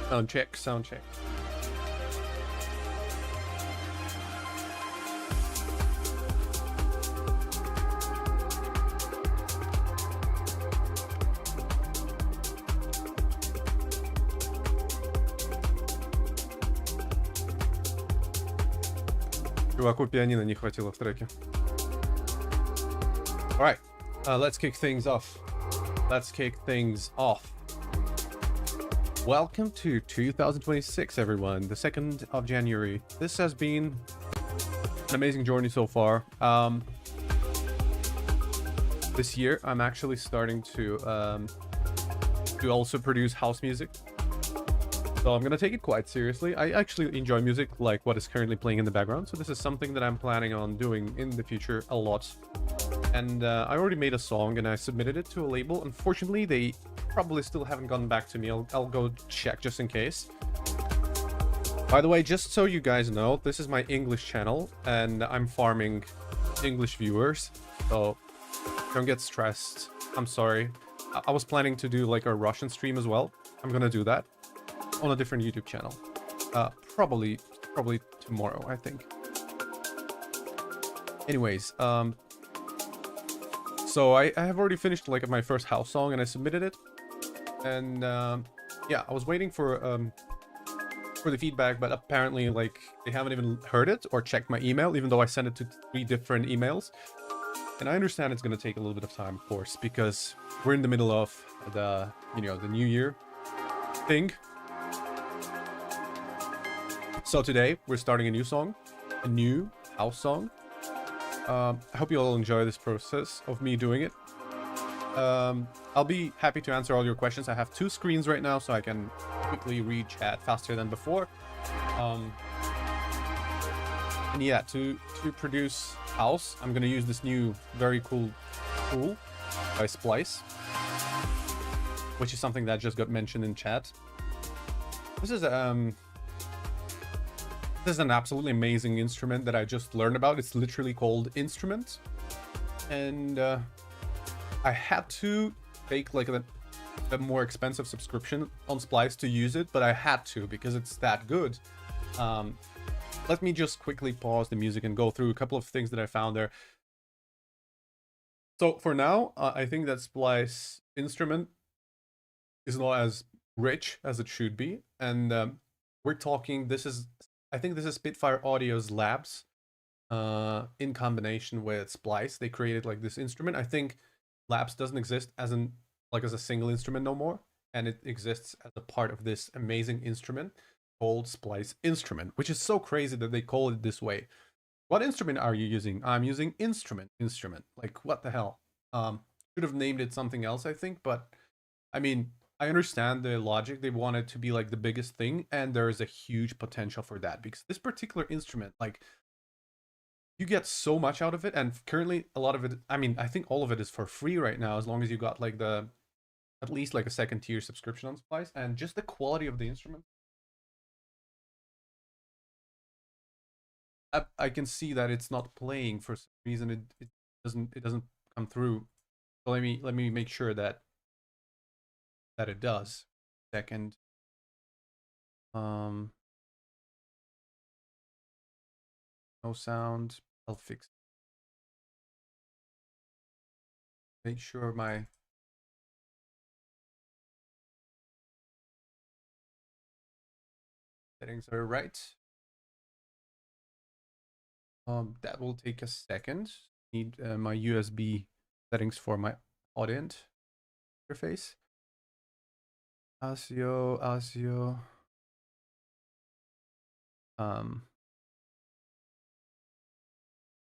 Sound check, sound check. Чуваку пианино не хватило в треке. Alright, let's kick things off. Welcome to 2026, everyone. The 2nd of January. This has been an amazing journey so far. This year, I'm actually starting to also produce house music. So I'm gonna take it quite seriously. I actually enjoy music like what is currently playing in the background. So this is something that I'm planning on doing in the future a lot. And I already made a song and I submitted it to a label. Unfortunately, they probably still haven't gotten back to me. I'll go check just in case. By the way, just so you guys know, this is my English channel and I'm farming English viewers. So don't get stressed. I'm sorry. I was planning to do like a Russian stream as well. I'm gonna do that on a different YouTube channel. Probably tomorrow, I think. Anyways, so I have already finished like my first house song and I submitted it. And yeah, I was waiting for the feedback, but apparently like they haven't even heard it or checked my email, even though I sent it to 3 different emails. And I understand it's gonna take a little bit of time, of course, because we're in the middle of the, you know, the New Year thing. So today we're starting a new song, a new house song. I hope you all enjoy this process of me doing it. I'll be happy to answer all your questions. I have 2 screens right now, so I can quickly read chat faster than before. And yeah, to produce house, I'm gonna use this new very cool tool by Splice, which is something that just got mentioned in chat. This is an absolutely amazing instrument that I just learned about. It's literally called Instrument. And I had to take like a more expensive subscription on Splice to use it, but I had to because it's that good. Let me just quickly pause the music and go through a couple of things that I found there. So for now, I think that Splice Instrument is not as rich as it should be. And we're talking, I think this is Spitfire Audio's Labs in combination with Splice. They created like this instrument. I think Labs doesn't exist as a single instrument no more, and it exists as a part of this amazing instrument called Splice Instrument, which is so crazy that they call it this way. What instrument are you using? I'm using instrument. Like what the hell? Should have named it something else, I think, but I mean, I understand the logic. They want it to be like the biggest thing, and there is a huge potential for that because this particular instrument, like, you get so much out of it, and currently a lot of it, I mean, I think all of it is for free right now, as long as you got like at least like a 2nd tier subscription on Splice, and just the quality of the instrument. I can see that it's not playing for some reason. It doesn't come through. So let me make sure that it does. Second. No sound. I'll fix it. Make sure my settings are right. That will take a second. Need my USB settings for my Audient interface. ASIO.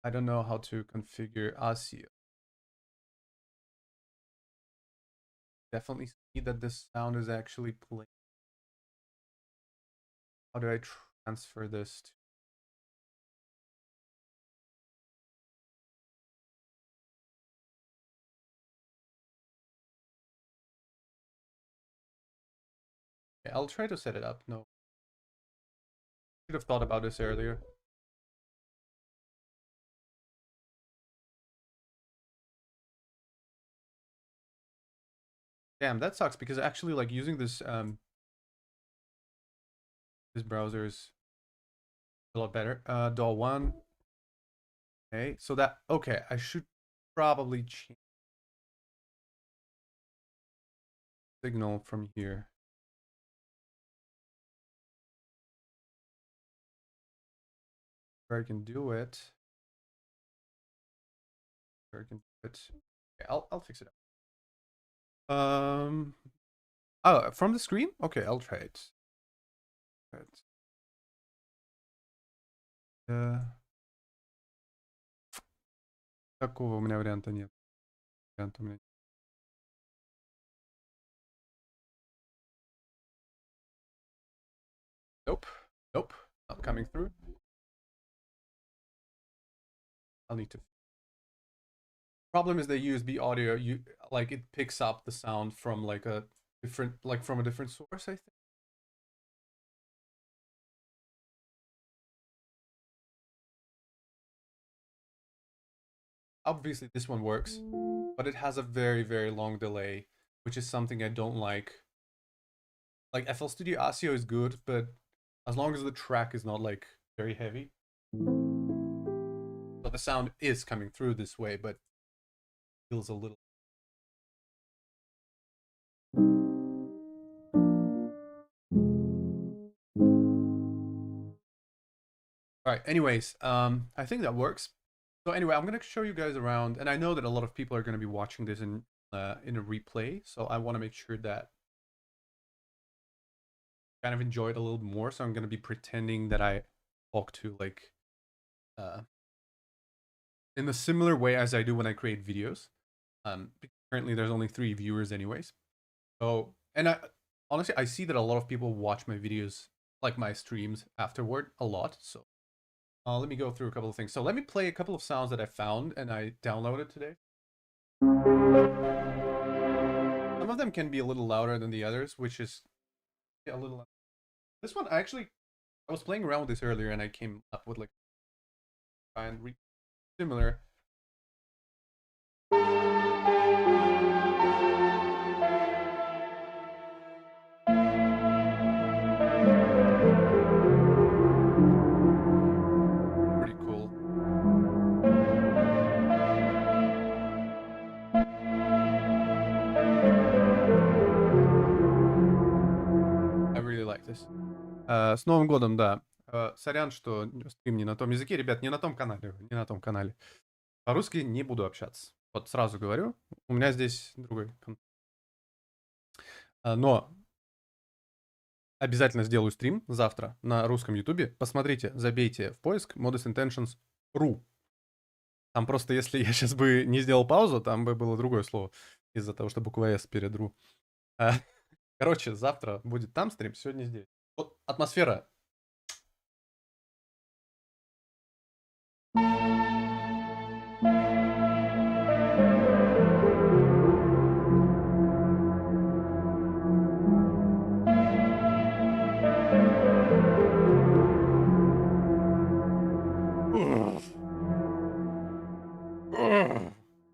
I don't know how to configure ASIO. Definitely see that this sound is actually playing. How do I transfer this to? Okay, I'll try to set it up. No. Should have thought about this earlier. Damn, that sucks because actually like using this This browser is a lot better. DAW 1. Okay, so that, okay, I should probably change signal from here. Where I can do it. Where I can do it. Okay, I'll fix it up. Oh, from the screen? Okay, I'll try it. Такого у меня варианта нет. Варианта у меня. Nope. Nope. Not coming through. I'll need to. Problem is the USB audio, like it picks up the sound from like a different, like from a different source, I think. Obviously this one works, but it has a very, very long delay, which is something I don't like. Like FL Studio ASIO is good, but as long as the track is not like very heavy. So the sound is coming through this way, but feels a little. All right, anyways, I think that works. So anyway, I'm gonna show you guys around, and I know that a lot of people are gonna be watching this in a replay, so I want to make sure that kind of enjoy it a little bit more. So I'm gonna be pretending that I talk to like in a similar way as I do when I create videos. Currently there's only 3 viewers anyways. So, and I honestly I see that a lot of people watch my videos, like my streams afterward a lot. So let me go through a couple of things. So let me play a couple of sounds that I found and I downloaded today. Some of them can be a little louder than the others, which is a little. This one I was playing around with this earlier and I came up with like and similar. Pretty cool. I really like this. С Новым годом, да. Сорян, что стрим не на том языке. Ребят, не на том канале. Не на том канале. По-русски не буду общаться. Вот сразу говорю. У меня здесь другой. Но обязательно сделаю стрим завтра на русском ютубе. Посмотрите, забейте в поиск Modest Intentions.ru. Там просто, если я сейчас бы не сделал паузу, там бы было другое слово. Из-за того, что буква S перед ру. Короче, завтра будет там стрим, сегодня здесь. Вот атмосфера.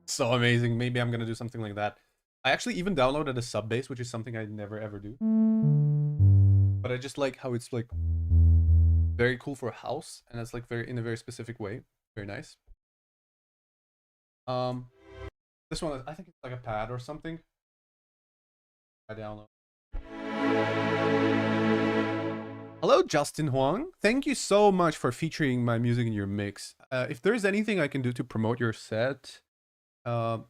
So amazing. Maybe I'm gonna do something like that. I actually even downloaded a sub bass, which is something I never ever do. But I just like how it's like very cool for a house, and it's like very in a very specific way. Very nice. This one I think it's like a pad or something. I download. Hello, Justin Huang. Thank you so much for featuring my music in your mix. If there's anything I can do to promote your set,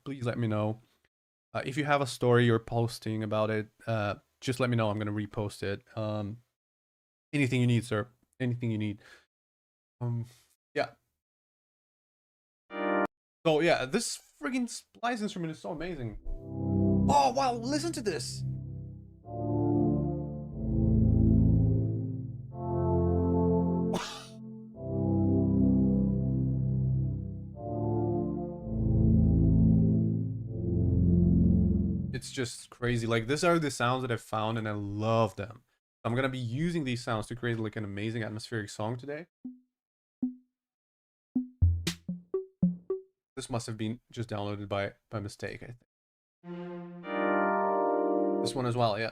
please let me know. If you have a story you're posting about it, just let me know. I'm gonna repost it. Anything you need, sir. Anything you need. Yeah. So yeah, this friggin' splice instrument is so amazing. Oh wow, listen to this. It's just crazy. Like, these are the sounds that I found and I love them. I'm gonna be using these sounds to create like an amazing atmospheric song today. This must have been just downloaded by mistake, I think. This one as well, yeah.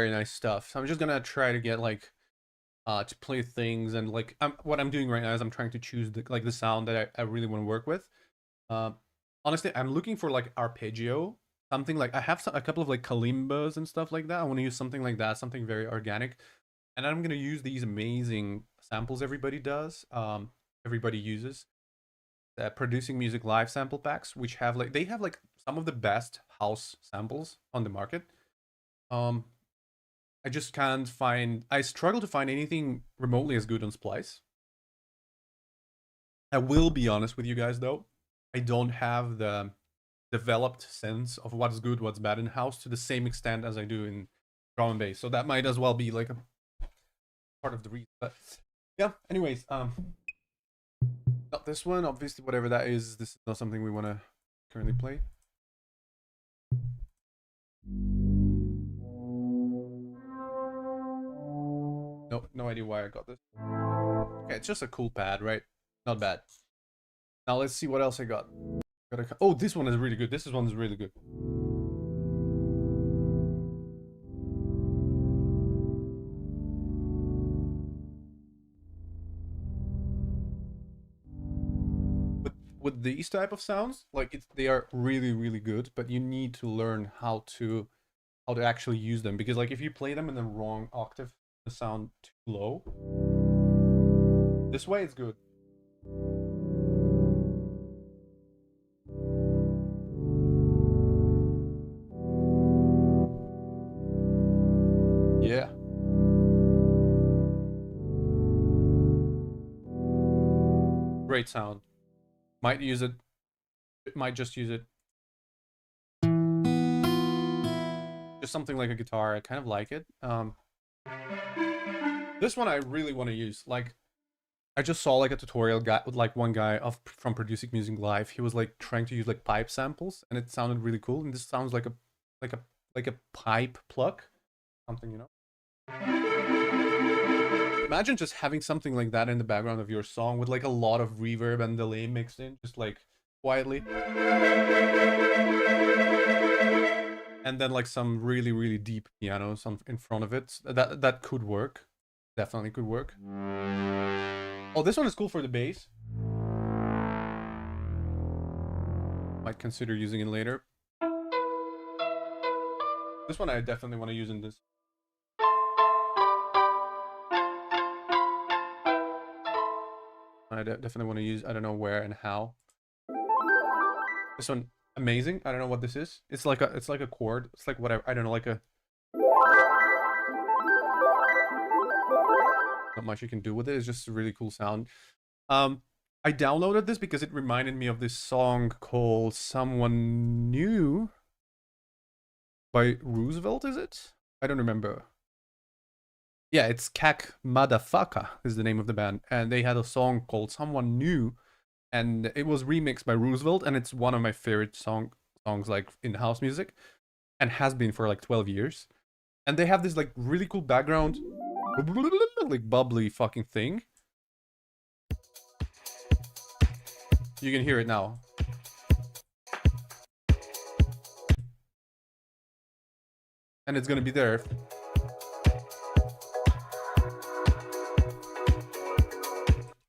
very nice stuff. So I'm just gonna try to get like to play things, and like what I'm doing right now is I'm trying to choose the sound that I really want to work with. Uh, Honestly, I'm looking for like arpeggio, something like I have a couple of like kalimbas and stuff like that. I want to use something like that, something very organic, and I'm gonna use these amazing samples everybody does, everybody uses. Producing Music Live sample packs, which have like they have like some of the best house samples on the market. Um, I just can't find. I struggle to find anything remotely as good on Splice. I will be honest with you guys though. I don't have the developed sense of what's good, what's bad in house to the same extent as I do in drum and bass. So that might as well be like a part of the reason. But yeah. Anyways, not this one. Obviously, whatever that is, this is not something we want to currently play. No idea why I got this. Okay, it's just a cool pad, right? Not bad. Now let's see what else I got. Oh, this one is really good. This one is really good. With these type of sounds, like they are really, really good, but you need to learn how to actually use them, because like if you play them in the wrong octave, they sound too low. This way it's good. Yeah. Great sound. Might use it. Might just use it. Just something like a guitar. I kind of like it. This one I really want to use. Like, I just saw like a tutorial guy with like one guy from Producing Music Live. He was like trying to use like pipe samples, and it sounded really cool. And this sounds like a pipe pluck, something, you know. Imagine just having something like that in the background of your song with like a lot of reverb and delay mixed in, just like quietly. And then like some really, really deep pianos in front of it. That could work. Definitely could work. Oh, this one is cool for the bass. Might consider using it later. This one I definitely want to use in this. I definitely want to use. I don't know where and how. This one amazing. I don't know what this is. It's like a chord. It's like whatever. I don't know, like a. Not much you can do with it. It's just a really cool sound. I downloaded this because it reminded me of this song called "Someone New" by Roosevelt. Is it? I don't remember. Yeah, it's Kak Madafaka is the name of the band, and they had a song called "Someone New," and it was remixed by Roosevelt, and it's one of my favorite songs like in house music, and has been for like 12 years. And they have this like really cool background, like bubbly fucking thing. You can hear it now. And it's gonna be there.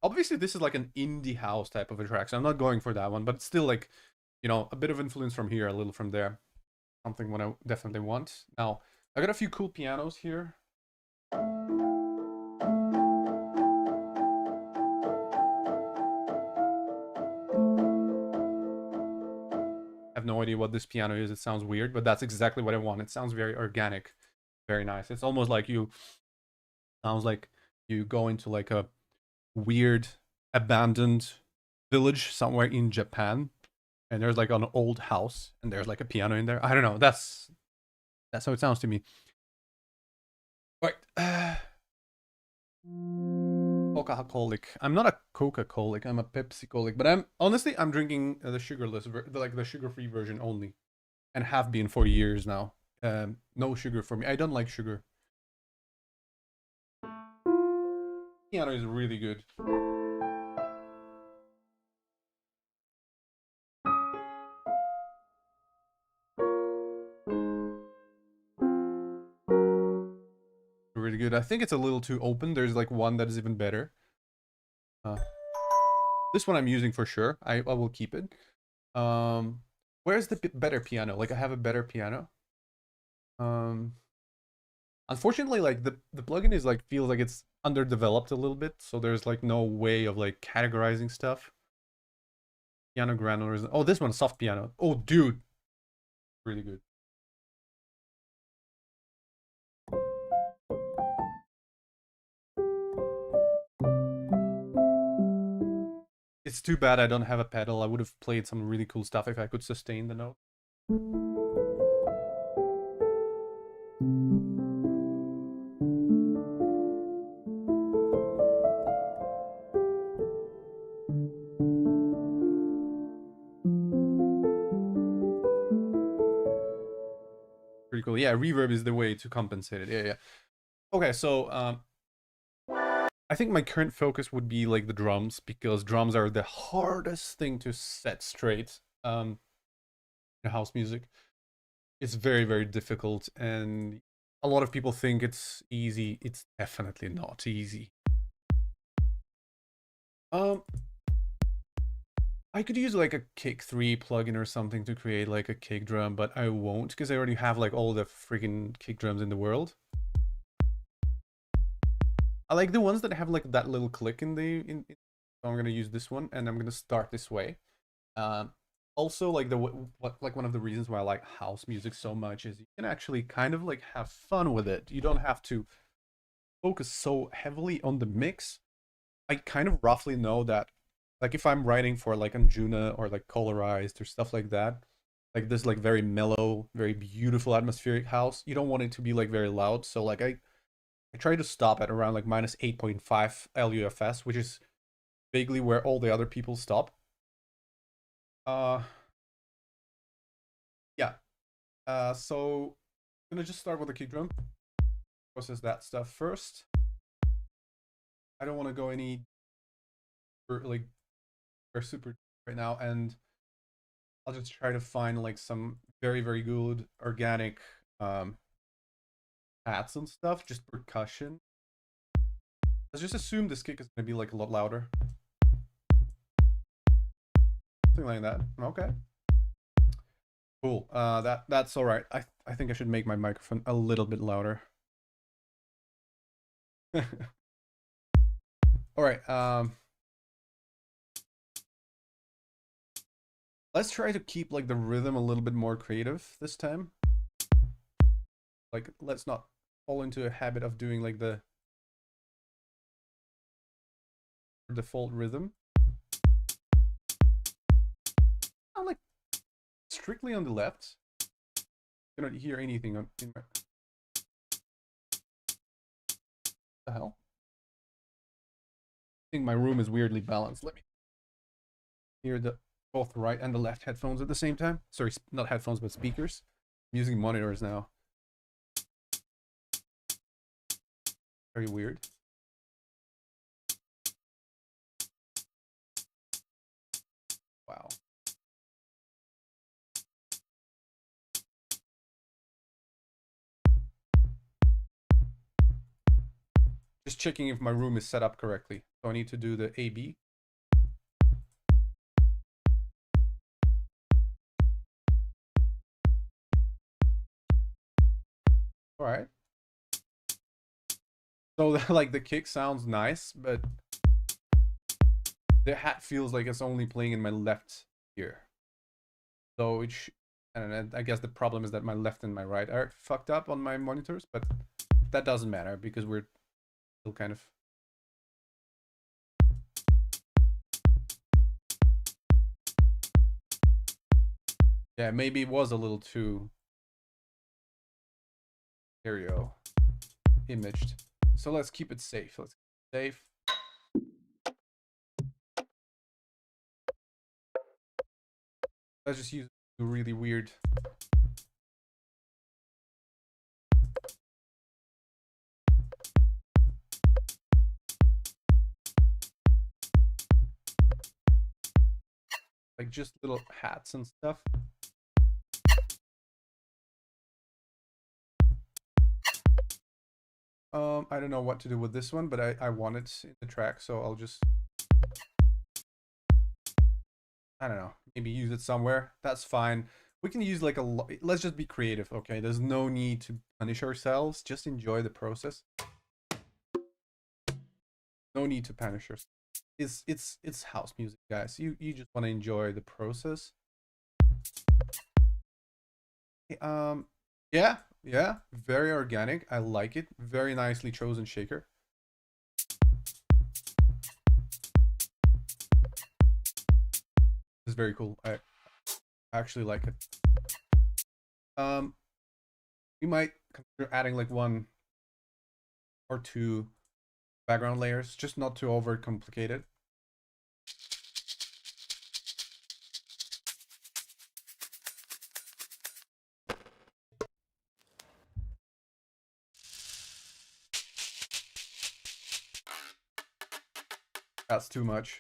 Obviously, this is like an indie house type of a track, so I'm not going for that one, but it's still like, you know, a bit of influence from here, a little from there. Something what I definitely want. Now, I got a few cool pianos here. I have no idea what this piano is. It sounds weird, but that's exactly what I want. It sounds very organic, very nice. It's almost like sounds like you go into like a weird abandoned village somewhere in Japan, and there's like an old house, and there's like a piano in there. I don't know. That's how it sounds to me. Right. Coca-Colic. I'm not a Coca-Colic. I'm a Pepsi-Colic. But I'm drinking the sugarless, like the sugar-free version only, and have been for years now. No sugar for me. I don't like sugar. Piano is really good. good. I think it's a little too open. There's like one that is even better. This one I'm using for sure. I will keep it. Where's the better piano? Like I have a better piano. Unfortunately, like the plugin is like feels like it's underdeveloped a little bit, so there's like no way of like categorizing stuff. Piano granulars. Oh, this one, soft piano. Oh, dude, really good. It's too bad I don't have a pedal. I would have played some really cool stuff if I could sustain the note. Pretty cool. Yeah, reverb is the way to compensate it. Yeah, yeah. Okay, so I think my current focus would be like the drums, because drums are the hardest thing to set straight in house music. It's very, very difficult, and a lot of people think it's easy. It's definitely not easy. I could use like a Kick 3 plugin or something to create like a kick drum, but I won't because I already have like all the freaking kick drums in the world. I like the ones that have like that little click in the so I'm gonna use this one, and I'm gonna start this way. Also, like like one of the reasons why I like house music so much is you can actually kind of like have fun with it. You don't have to focus so heavily on the mix. I kind of roughly know that, like if I'm writing for like Anjuna or like Colorized or stuff like that, like this like very mellow, very beautiful atmospheric house, you don't want it to be like very loud. So like I try to stop at around like minus 8.5 LUFS, which is vaguely where all the other people stop. Yeah. So I'm gonna just start with the kick drum. Process that stuff first. I don't want to go any like super right now, and I'll just try to find like some very, very good organic hats and stuff, just percussion. Let's just assume this kick is gonna be like a lot louder. Something like that. Okay. Cool. That's all right. I think I should make my microphone a little bit louder. All right. Let's try to keep like the rhythm a little bit more creative this time. Like let's not fall into a habit of doing like the default rhythm. I'm like strictly on the left. You don't hear anything on in my... the hell? I think my room is weirdly balanced. Let me hear the both right and the left headphones at the same time. Sorry, not headphones, but speakers. I'm using monitors now. Very weird. Wow. Just checking if my room is set up correctly. So I need to do the AB. All right. So like the kick sounds nice, but the hat feels like it's only playing in my left ear. So I don't know, I guess the problem is that my left and my right are fucked up on my monitors, but that doesn't matter because we're still kind of... Yeah, maybe it was a little too stereo imaged. So let's keep it safe. Let's keep it safe. Let's just use a really weird... like just little hats and stuff. I don't know what to do with this one, but I want it in the track, so I'll just, I don't know, maybe use it somewhere. That's fine. We can use like let's just be creative, okay? There's no need to punish ourselves. Just enjoy the process. No need to punish yourself. It's house music, guys. You just want to enjoy the process. Yeah, yeah, very organic. I like it. Very nicely chosen shaker. It's very cool. I actually like it. We might consider adding like 1 or 2 background layers, just not too over complicated. That's too much.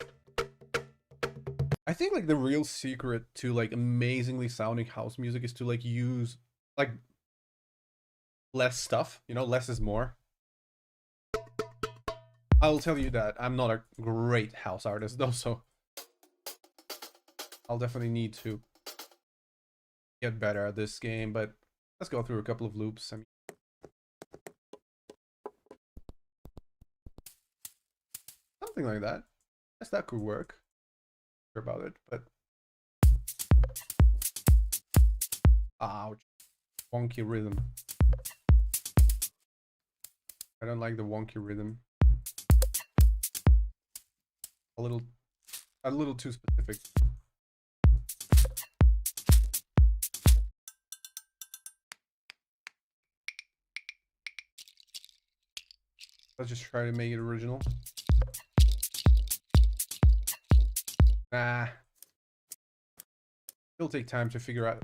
I think like the real secret to like amazingly sounding house music is to like use like less stuff, you know, less is more. I'll tell you that I'm not a great house artist though, so I'll definitely need to get better at this game, but let's go through a couple of loops. I mean, something like that. Yes, that could work. Sure about it, but ouch. Wonky rhythm. I don't like the wonky rhythm. A little too specific. Let's just try to make it original. Nah. It'll take time to figure out.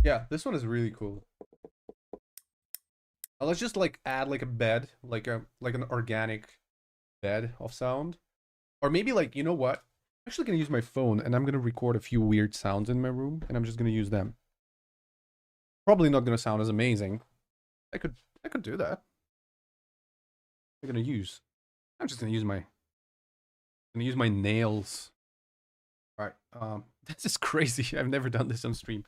Yeah, this one is really cool. Let's just like add like a bed, like an organic bed of sound. Or maybe like, you know what? I'm actually gonna use my phone and I'm gonna record a few weird sounds in my room and I'm just gonna use them. Probably not gonna sound as amazing. I could do that. I'm just gonna use my nails. All right. This is crazy. I've never done this on stream.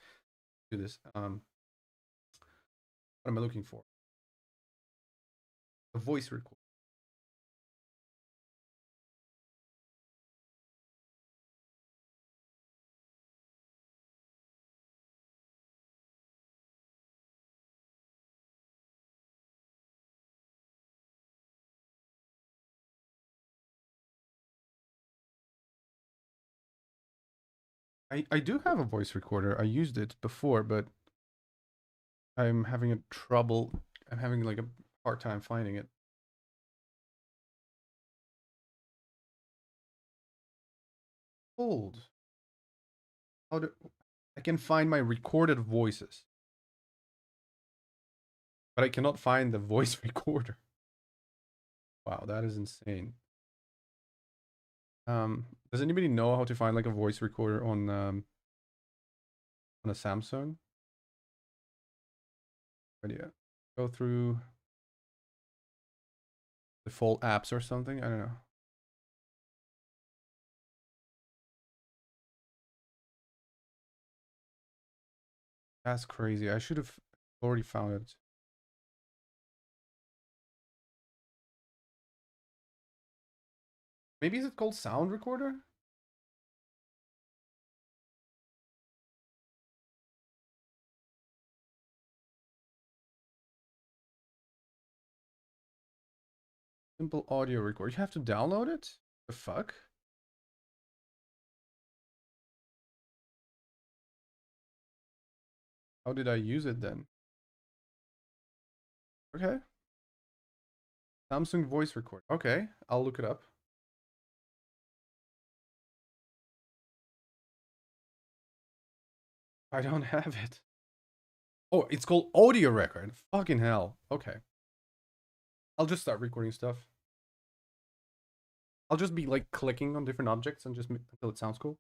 Do this. What am I looking for? A voice record. I do have a voice recorder. I used it before, but I'm having a trouble. I'm having like a hard time finding it. Hold. How do I can find my recorded voices, but I cannot find the voice recorder. Wow, that is insane. Does anybody know how to find like a voice recorder on a Samsung? Idea. Go through default apps or something. I don't know. That's crazy. I should have already found it. Maybe is it called Sound Recorder? Simple audio record. You have to download it? The fuck? How did I use it then? Okay. Samsung voice record. Okay, I'll look it up. I don't have it. Oh, it's called audio record. Fucking hell. Okay. I'll just start recording stuff. I'll just be like clicking on different objects and just until it sounds cool.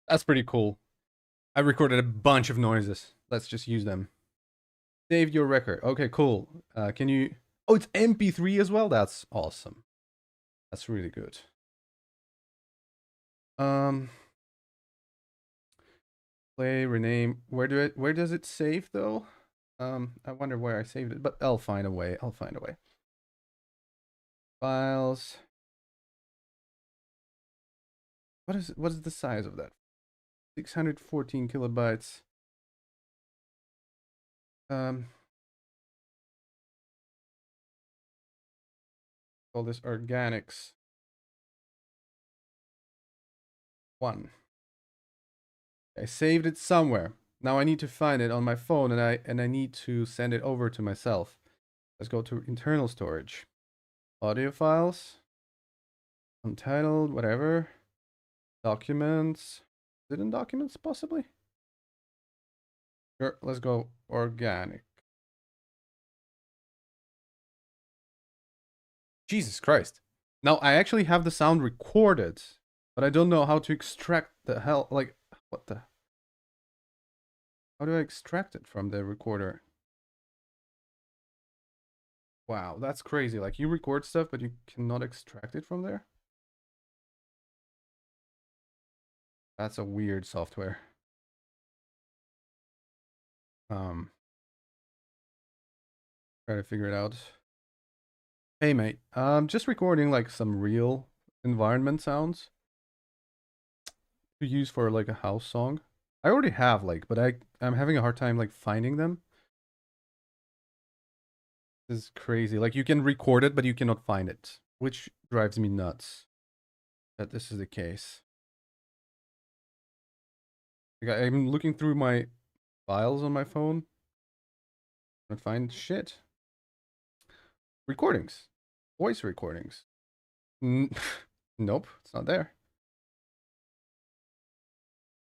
That's pretty cool. I recorded a bunch of noises. Let's just use them. Save your record. Okay, cool. Can you... Oh, it's MP3 as well? That's awesome. That's really good. Play, rename. Where does it save though? I wonder where I saved it, but I'll find a way. I'll find a way. Files. What is the size of that? 614 kilobytes. Call this organics 1. I saved it somewhere. Now I need to find it on my phone, and I need to send it over to myself. Let's go to internal storage. Audio files. Untitled, whatever. Documents. Is it in documents, possibly? Sure, let's go organic. Jesus Christ. Now, I actually have the sound recorded, but I don't know how to extract the hell, like, what the? How do I extract it from the recorder? Wow, that's crazy. Like, you record stuff, but you cannot extract it from there? That's a weird software. Try to figure it out. Hey, mate. Just recording, like, some real environment sounds to use for, like, a house song. I already have, like, but I'm having a hard time, like, finding them. This is crazy. Like, you can record it, but you cannot find it, which drives me nuts that this is the case. Like, I'm looking through my files on my phone. I can't find shit. Recordings. Voice recordings. Nope, it's not there.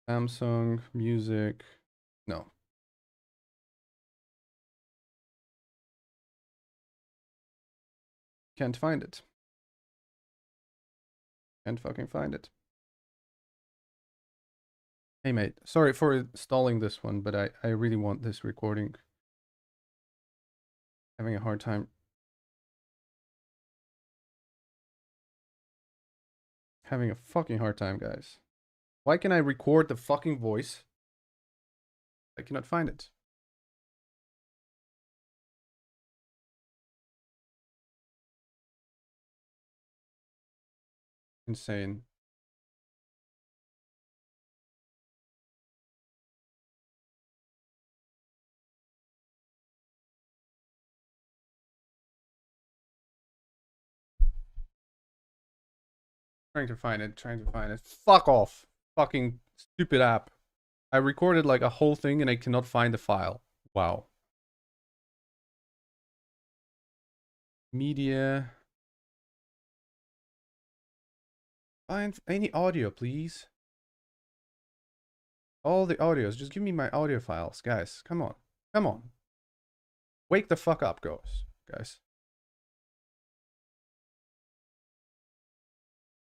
Samsung, music. No. Can't find it. Can't fucking find it. Hey, mate. Sorry for installing this one, but I really want this recording. Having a hard time. Having a fucking hard time, guys. Why can I record the fucking voice? I cannot find it. Insane. Trying to find it, trying to find it. Fuck off. Fucking stupid app. I recorded like a whole thing and I cannot find the file. Wow. Media. Find any audio, please. All the audios. Just give me my audio files, guys. Come on. Come on. Wake the fuck up, guys.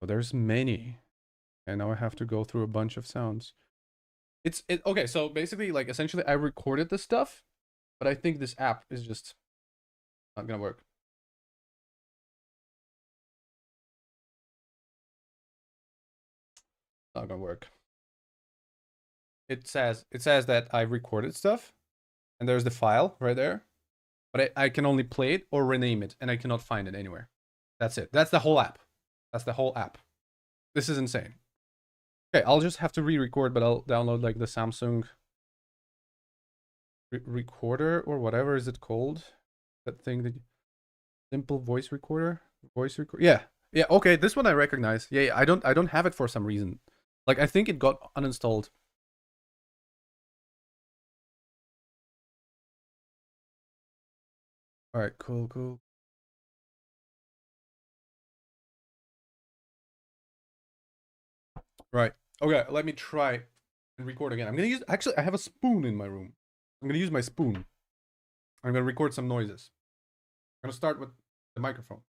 Oh, there's many. And now I have to go through a bunch of sounds. Okay, so basically, like, essentially I recorded this stuff, but I think this app is just not gonna work. Not gonna work. It says that I recorded stuff, and there's the file right there, but I can only play it or rename it, and I cannot find it anywhere. That's it. That's the whole app. That's the whole app. This is insane. Okay, I'll just have to re-record, but I'll download like the Samsung recorder or whatever is it called? That thing that simple voice recorder, Yeah, yeah. Okay, this one I recognize. Yeah, I don't have it for some reason. Like I think it got uninstalled. All right, cool. Right. Okay, let me try and record again. I'm gonna use. Actually, I have a spoon in my room. I'm gonna use my spoon. I'm gonna record some noises. I'm gonna start with the microphone.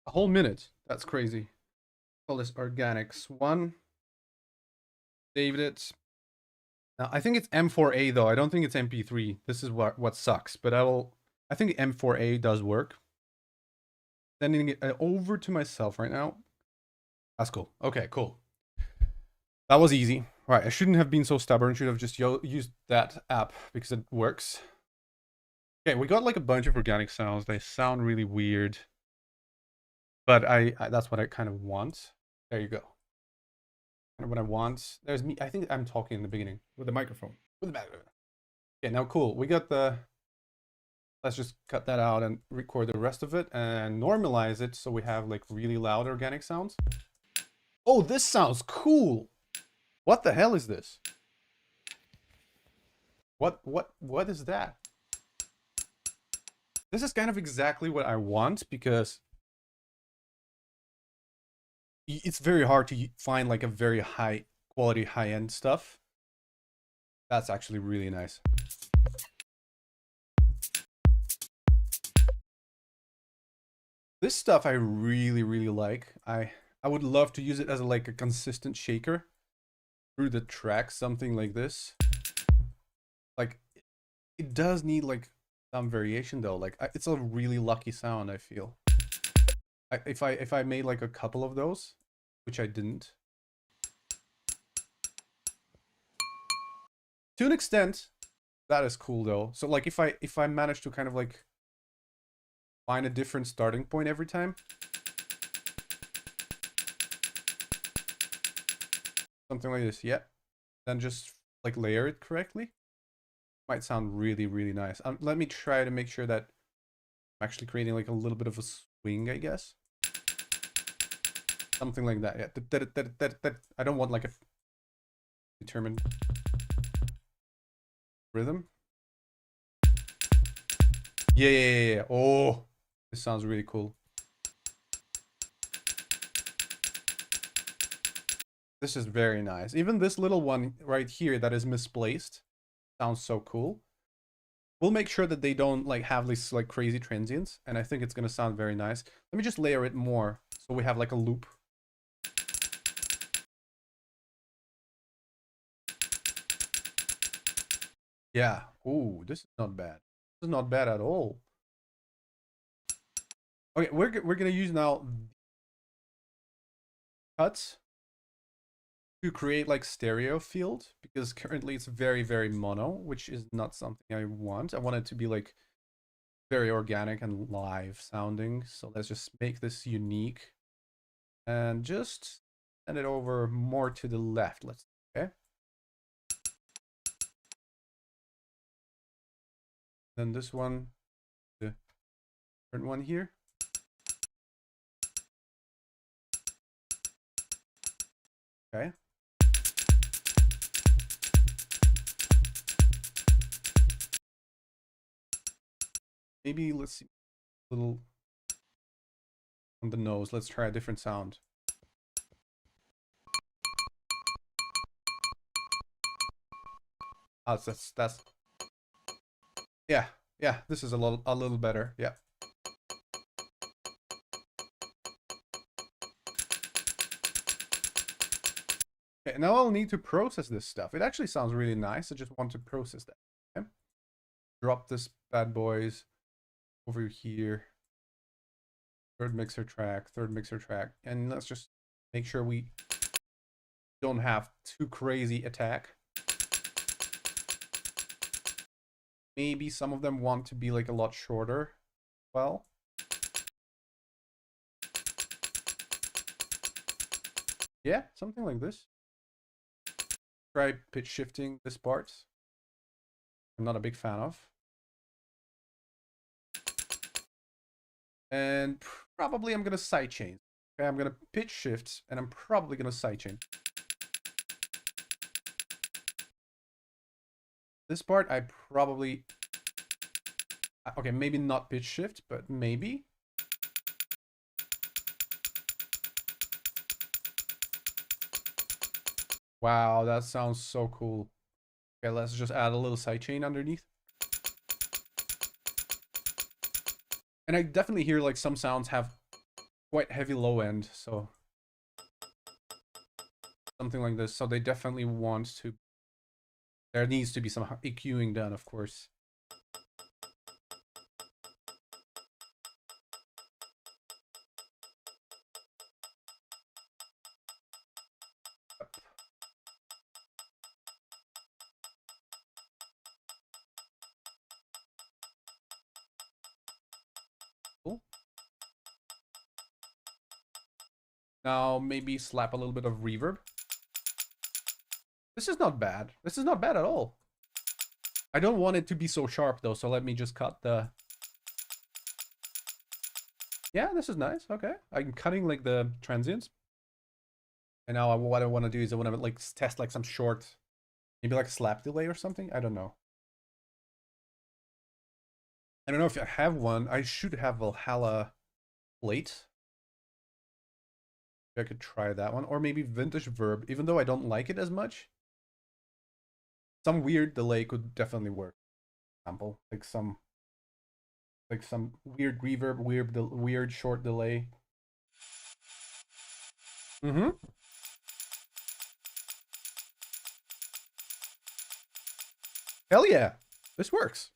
A whole minute. That's crazy. Call this organics one. Saved it. Now, I think it's M4A though. I don't think it's MP3. This is what sucks. But I think M4A does work. Sending it over to myself right now. That's cool. Okay, cool. That was easy. Right, I shouldn't have been so stubborn. Should have just used that app because it works. Okay, we got like a bunch of organic sounds. They sound really weird. But I that's what I kind of want. There you go. Kind of what I want. There's me. I think I'm talking in the beginning with the microphone. With the microphone. Okay, now cool. We got the. Let's just cut that out and record the rest of it and normalize it so we have like really loud organic sounds. Oh, this sounds cool. What the hell is this? What is that? This is kind of exactly what I want because it's very hard to find like a very high quality, high-end stuff. That's actually really nice. This stuff I really, really like. I would love to use it as like a consistent shaker through the track, something like this. Like, it does need like some variation though. Like, it's a really lucky sound, I feel. If I made like a couple of those, which I didn't. To an extent, that is cool though. So like if I manage to kind of like find a different starting point every time. Something like this, yeah. Then just like layer it correctly. Might sound really, really nice. Let me try to make sure that I'm actually creating like a little bit of a swing, I guess. Something like that, yeah. I don't want like a determined rhythm. Yeah. Oh, this sounds really cool. This is very nice. Even this little one right here that is misplaced sounds so cool. We'll make sure that they don't like have these like crazy transients, and I think it's gonna sound very nice. Let me just layer it more so we have like a loop. Yeah. Ooh, this is not bad. This is not bad at all. Okay, we're gonna use now cuts to create like stereo field because currently it's very, very mono, which is not something I want. I want it to be like very organic and live sounding. So let's just make this unique and just send it over more to the left. Okay. Then this one, the different one here. Okay. Maybe let's see a little on the nose. Let's try a different sound. Oh, that's yeah. This is a little better. Yeah. Okay, now I'll need to process this stuff. It actually sounds really nice. I just want to process that. Okay. Drop this bad boys over here. Third mixer track, and let's just make sure we don't have too crazy attack. Maybe some of them want to be like a lot shorter. Well, yeah, something like this. Try pitch shifting this part. I'm not a big fan of. And probably I'm gonna sidechain. Okay, I'm gonna pitch shift and I'm probably gonna sidechain. This part I probably, okay, maybe not pitch shift, but maybe. Wow, that sounds so cool. Okay, let's just add a little sidechain underneath. And I definitely hear like some sounds have quite heavy low end, so something like this. So they definitely want to. There needs to be some EQing done, of course. Cool. Now maybe slap a little bit of reverb. This is not bad. This is not bad at all. I don't want it to be so sharp though, so let me just cut the... Yeah, this is nice. Okay. I'm cutting like the transients. And now what I want to do is I want to like test like some short, maybe like slap delay or something. I don't know. I don't know if I have one. I should have Valhalla plate. I could try that one. Or maybe vintage verb, even though I don't like it as much. Some weird delay could definitely work. Example, like some weird reverb, weird short delay. Mm-hmm. Hell yeah, this works.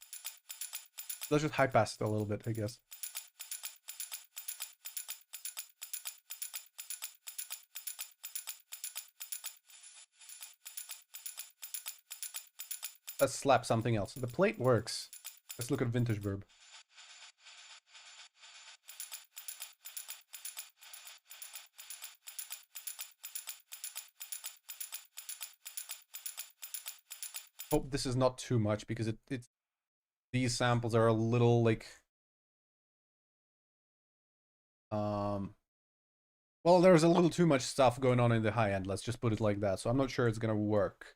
Let's just high pass it a little bit, I guess. Let's slap something else. The plate works. Let's look at vintage verb. Hope this is not too much because it's these samples are a little like well, there's a little too much stuff going on in the high end, let's just put it like that. So I'm not sure it's gonna work.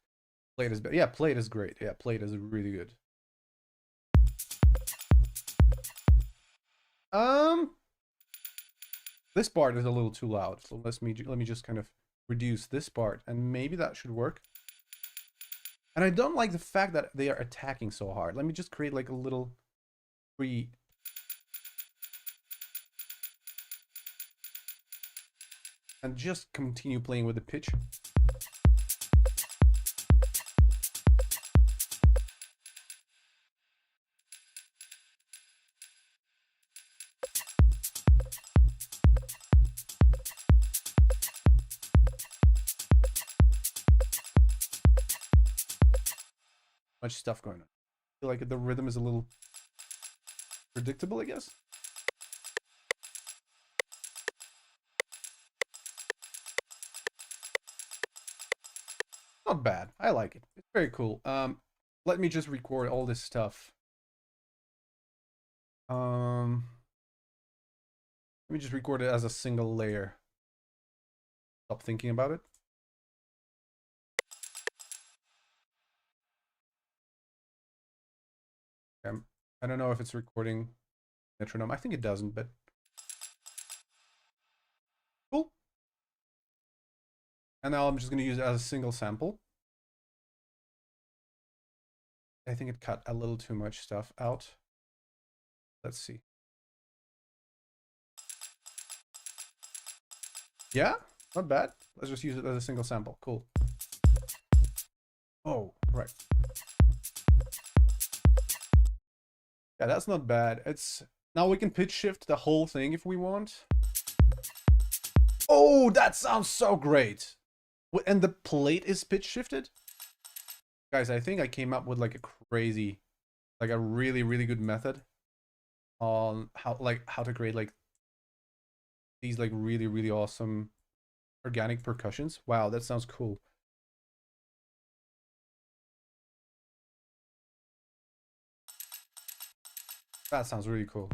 Plate is yeah, plate is great. Yeah, plate is really good. This part is a little too loud, so let me just kind of reduce this part, and maybe that should work. And I don't like the fact that they are attacking so hard. Let me just create like a little free. And just continue playing with the pitch. Much stuff going on. I feel like the rhythm is a little predictable, I guess. Not bad. I like it. It's very cool. Let me just record all this stuff. Let me just record it as a single layer. Stop thinking about it. I don't know if it's recording metronome. I think it doesn't, but cool. And now I'm just going to use it as a single sample. I think it cut a little too much stuff out. Let's see. Yeah, not bad. Let's just use it as a single sample. Cool. Oh, right. Yeah, that's not bad. It's now we can pitch shift the whole thing if we want. Oh, that sounds so great. And the plate is pitch shifted? Guys, I think I came up with like a crazy, like a really, really good method on how to create like these like really, really awesome organic percussions. Wow, that sounds cool. That sounds really cool.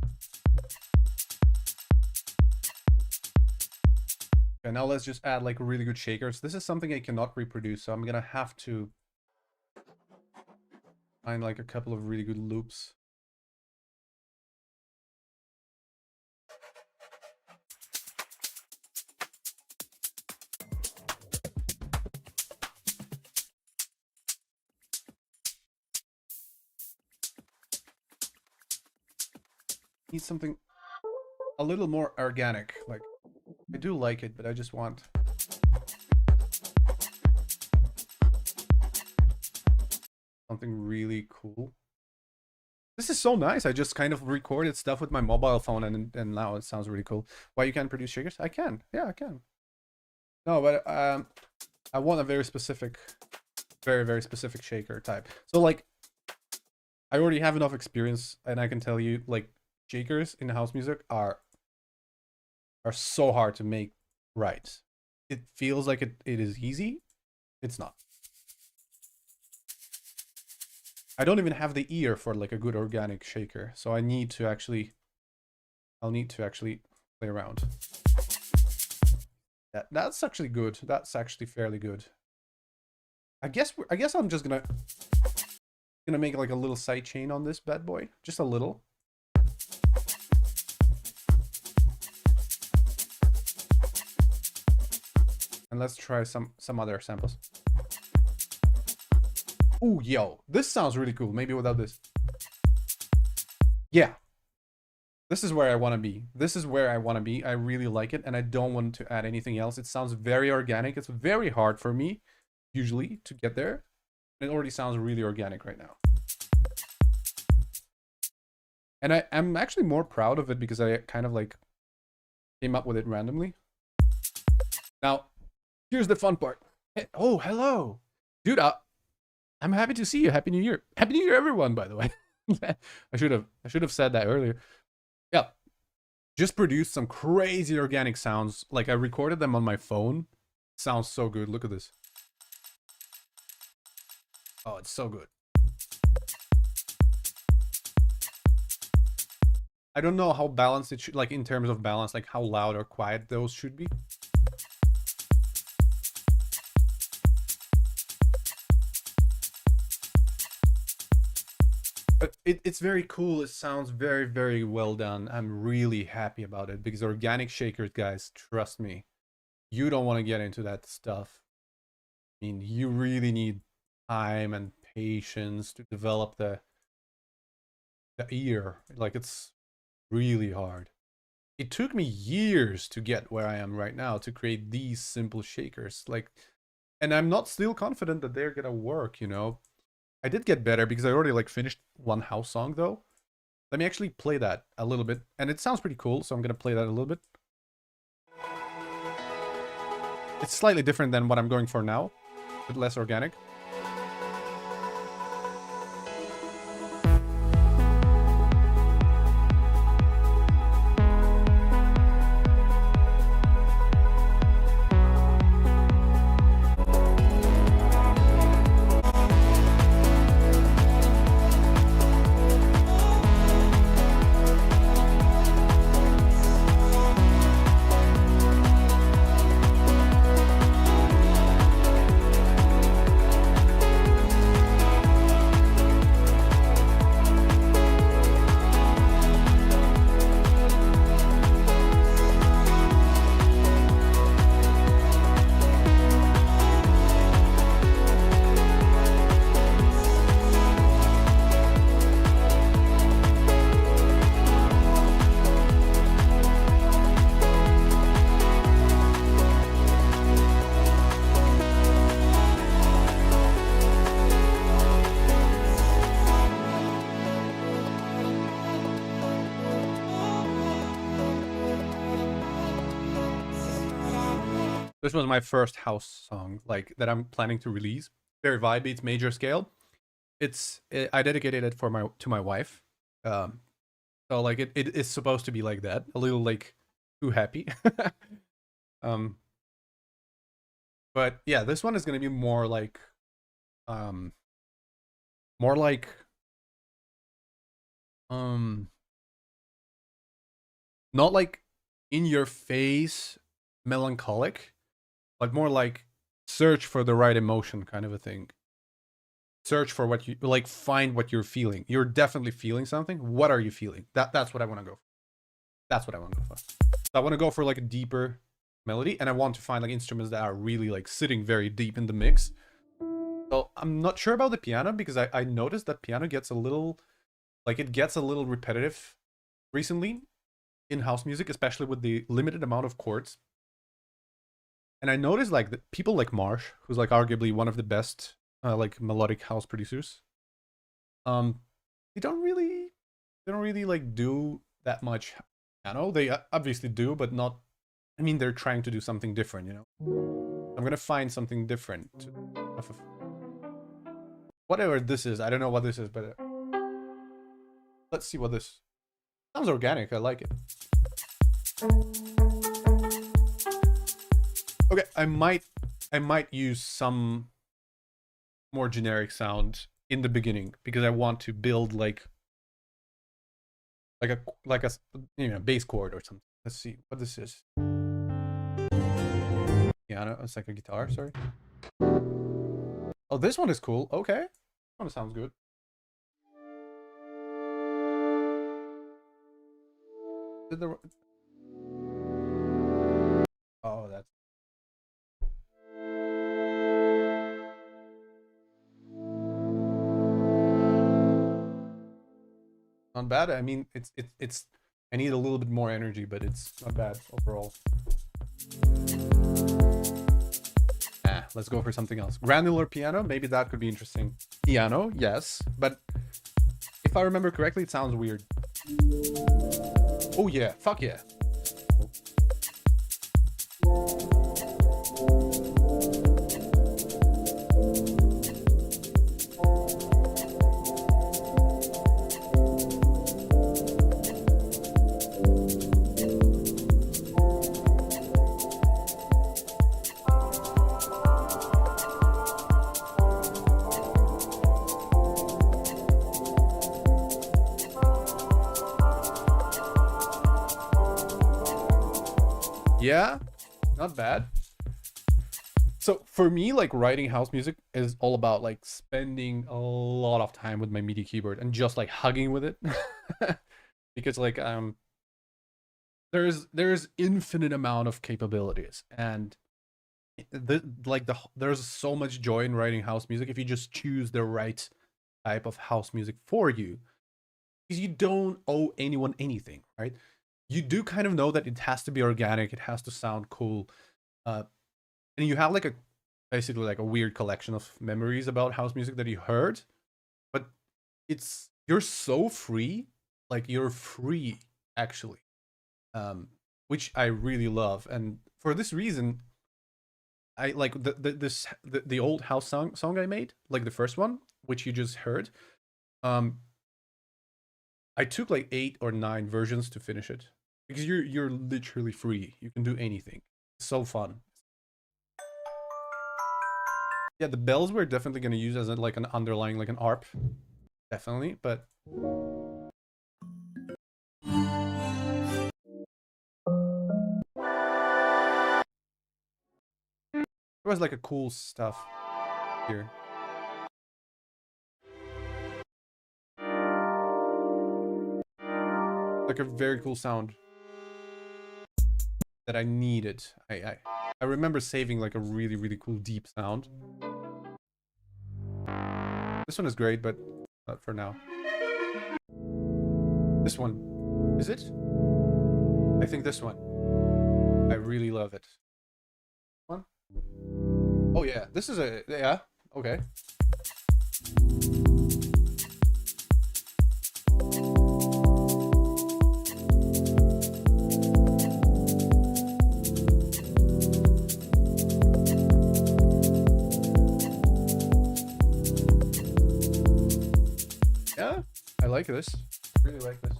Okay, now let's just add like really good shakers. This is something I cannot reproduce, so I'm gonna have to find like a couple of really good loops. Need something a little more organic, like I do like it, but I just want something really cool. This is so nice. I just kind of recorded stuff with my mobile phone, and now it sounds really cool. Why you can't produce shakers? I can. Yeah, I can. No, but I want a very specific, very specific shaker type. So like, I already have enough experience, and I can tell you, like, shakers in house music are so hard to make right. It feels like it is easy. It's not. I don't even have the ear for like a good organic shaker, so I'll need to actually play around. That's actually good. That's actually fairly good. I guess I'm just gonna make like a little side chain on this bad boy, just a little. And let's try some other samples. Ooh, yo, this sounds really cool. Maybe without this. Yeah. This is where I want to be. This is where I want to be. I really like it, and I don't want to add anything else. It sounds very organic. It's very hard for me, usually, to get there. It already sounds really organic right now. And I'm actually more proud of it because I kind of like came up with it randomly. Now, here's the fun part. Hey, oh, hello. Dude, I'm happy to see you. Happy New Year. Happy New Year, everyone, by the way. I should have said that earlier. Yeah. Just produced some crazy organic sounds. Like, I recorded them on my phone. Sounds so good. Look at this. Oh, it's so good. I don't know how balanced it should, like, in terms of balance, like how loud or quiet those should be. But it's very cool. It sounds very well done. I'm really happy about it because organic shakers, guys, trust me, you don't want to get into that stuff. I mean, you really need time and patience to develop the ear. Like, it's really hard. It took me years to get where I am right now to create these simple shakers. Like, and I'm not still confident that they're gonna work, you know. I did get better because I already like finished one house song though. Let me actually play that a little bit, and it sounds pretty cool, so I'm gonna play that a little bit. It's slightly different than what I'm going for now, but less organic. This was my first house song, like, that I'm planning to release. Very vibey. It's major scale. I dedicated it to my wife. So like it is supposed to be like that, a little like too happy. But yeah, this one is gonna be more like more like not like in your face melancholic, but more like search for the right emotion kind of a thing. Search for what you like, find what you're feeling. You're definitely feeling something. What are you feeling? That's what I want to go for. That's what I want to go for. So I want to go for like a deeper melody, and I want to find like instruments that are really like sitting very deep in the mix. So I'm not sure about the piano because I noticed that piano gets a little, like, it gets a little repetitive recently in house music, especially with the limited amount of chords. And I noticed like that people like Marsh, who's like arguably one of the best like melodic house producers, um, they don't really like do that much piano. They obviously do, but not. I mean, they're trying to do something different, you know. I'm gonna find something different. Whatever this is, I don't know what this is, but let's see what this sounds organic. I like it. Okay, I might use some more generic sound in the beginning because I want to build like a you know, bass chord or something. Let's see what this is. Piano, it's like a guitar, sorry. Oh, this one is cool. Okay. This one sounds good. Oh, that's not bad. I mean, it's I need a little bit more energy, but it's not bad overall. Let's go for something else. Granular piano, maybe that could be interesting. Piano, yes, but if I remember correctly, it sounds weird. Oh yeah, fuck yeah. Yeah, not bad. So for me, like writing house music is all about like spending a lot of time with my MIDI keyboard and just like hugging with it. Because like there's infinite amount of capabilities, and there's so much joy in writing house music if you just choose the right type of house music for you. Because you don't owe anyone anything, right? You do kind of know that it has to be organic, it has to sound cool, and you have like basically like a weird collection of memories about house music that you heard, but you're so free, like you're free actually, which I really love. And for this reason, I like the old house song I made, like the first one, which you just heard. I took like 8 or 9 versions to finish it because you're literally free. You can do anything. It's so fun. Yeah, the bells we're definitely gonna use as like an underlying, like an ARP, definitely. But there was like a cool stuff here. Like a very cool sound that I needed. I remember saving like a really, really cool deep sound. This one is great, but not for now. This one. Is it? I think this one. I really love it. One? Oh yeah, this is a... Yeah, okay. Yeah, I like this. Really like this.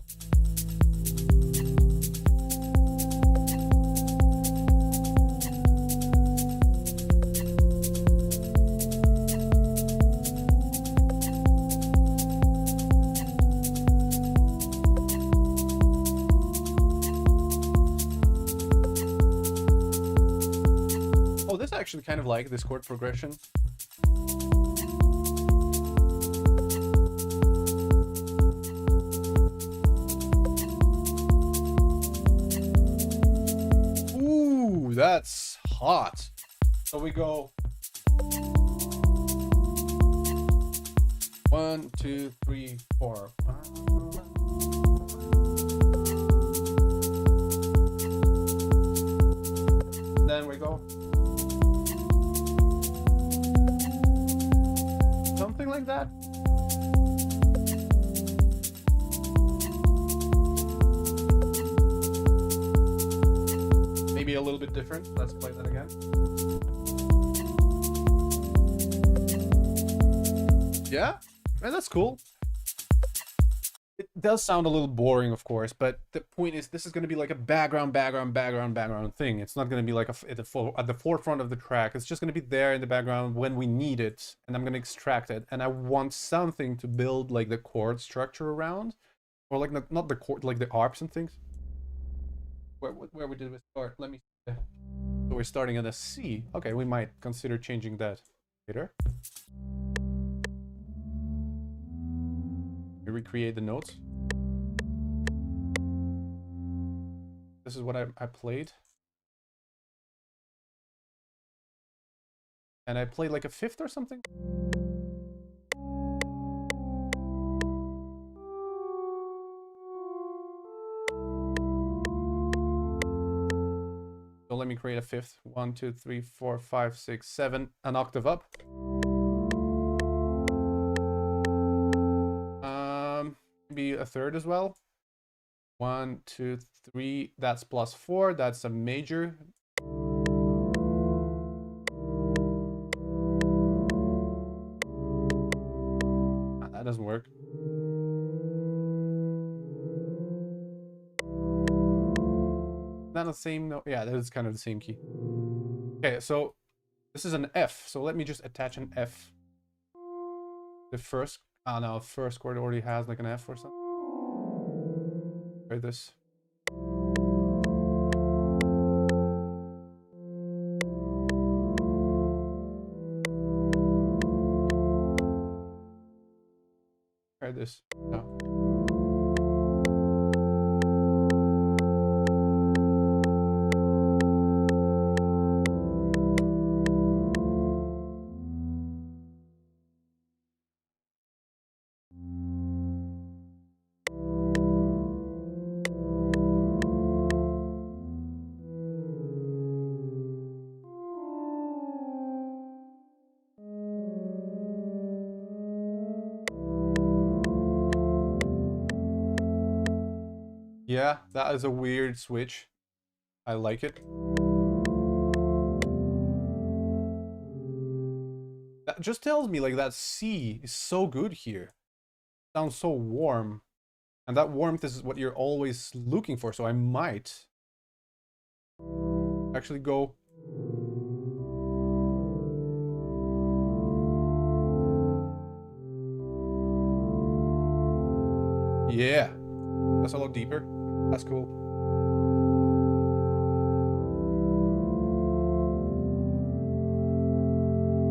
Oh, this I actually kind of like this chord progression. That's hot. So we go 1, 2, 3, 4. Then we go like that. Maybe a little bit different. Let's play that again. Yeah, and that's cool. It does sound a little boring, of course, but the point is, this is going to be like a background thing. It's not going to be like at the forefront of the track. It's just going to be there in the background when we need it, and I'm going to extract it. And I want something to build like the chord structure around, or like not the chord, like the arps and things. Where did we start? Let me see. So we're starting at a C. Okay, we might consider changing that later. We recreate the notes. This is what I played. And I played like a fifth or something. So let me create a fifth. 1, 2, 3, 4, 5, 6, 7. An octave up. Maybe a third as well. 1, 2, 3. That's +4. That's a major. That doesn't work. Not the same note. Yeah, that is kind of the same key. Okay, so this is an F. So let me just attach an F. The first, no, first chord already has like an F or something. Try this. Try this. No. Yeah, that is a weird switch. I like it. That just tells me like that C is so good here. Sounds so warm. And that warmth is what you're always looking for. So I might actually go. Yeah, that's a lot deeper. That's cool.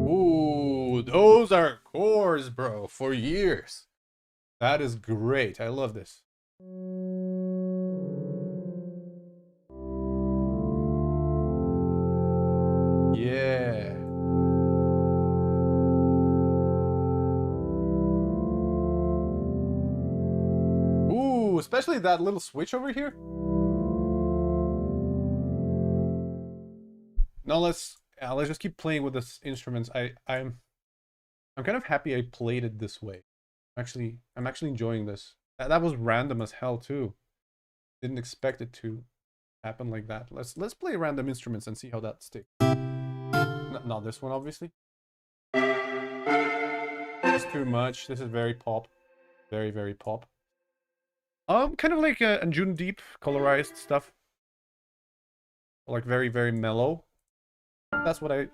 Ooh, those are chords, bro, for years. That is great. I love this. Yeah. Ooh, especially that little switch over here. Now let's just keep playing with this instruments. I'm kind of happy I played it this way. I'm actually enjoying this. That was random as hell too. Didn't expect it to happen like that. Let's play random instruments and see how that sticks. Not this one, obviously. This is too much. This is very pop. Very, very pop. Kind of like a June Deep colorized stuff. Like very, very mellow. That's what I...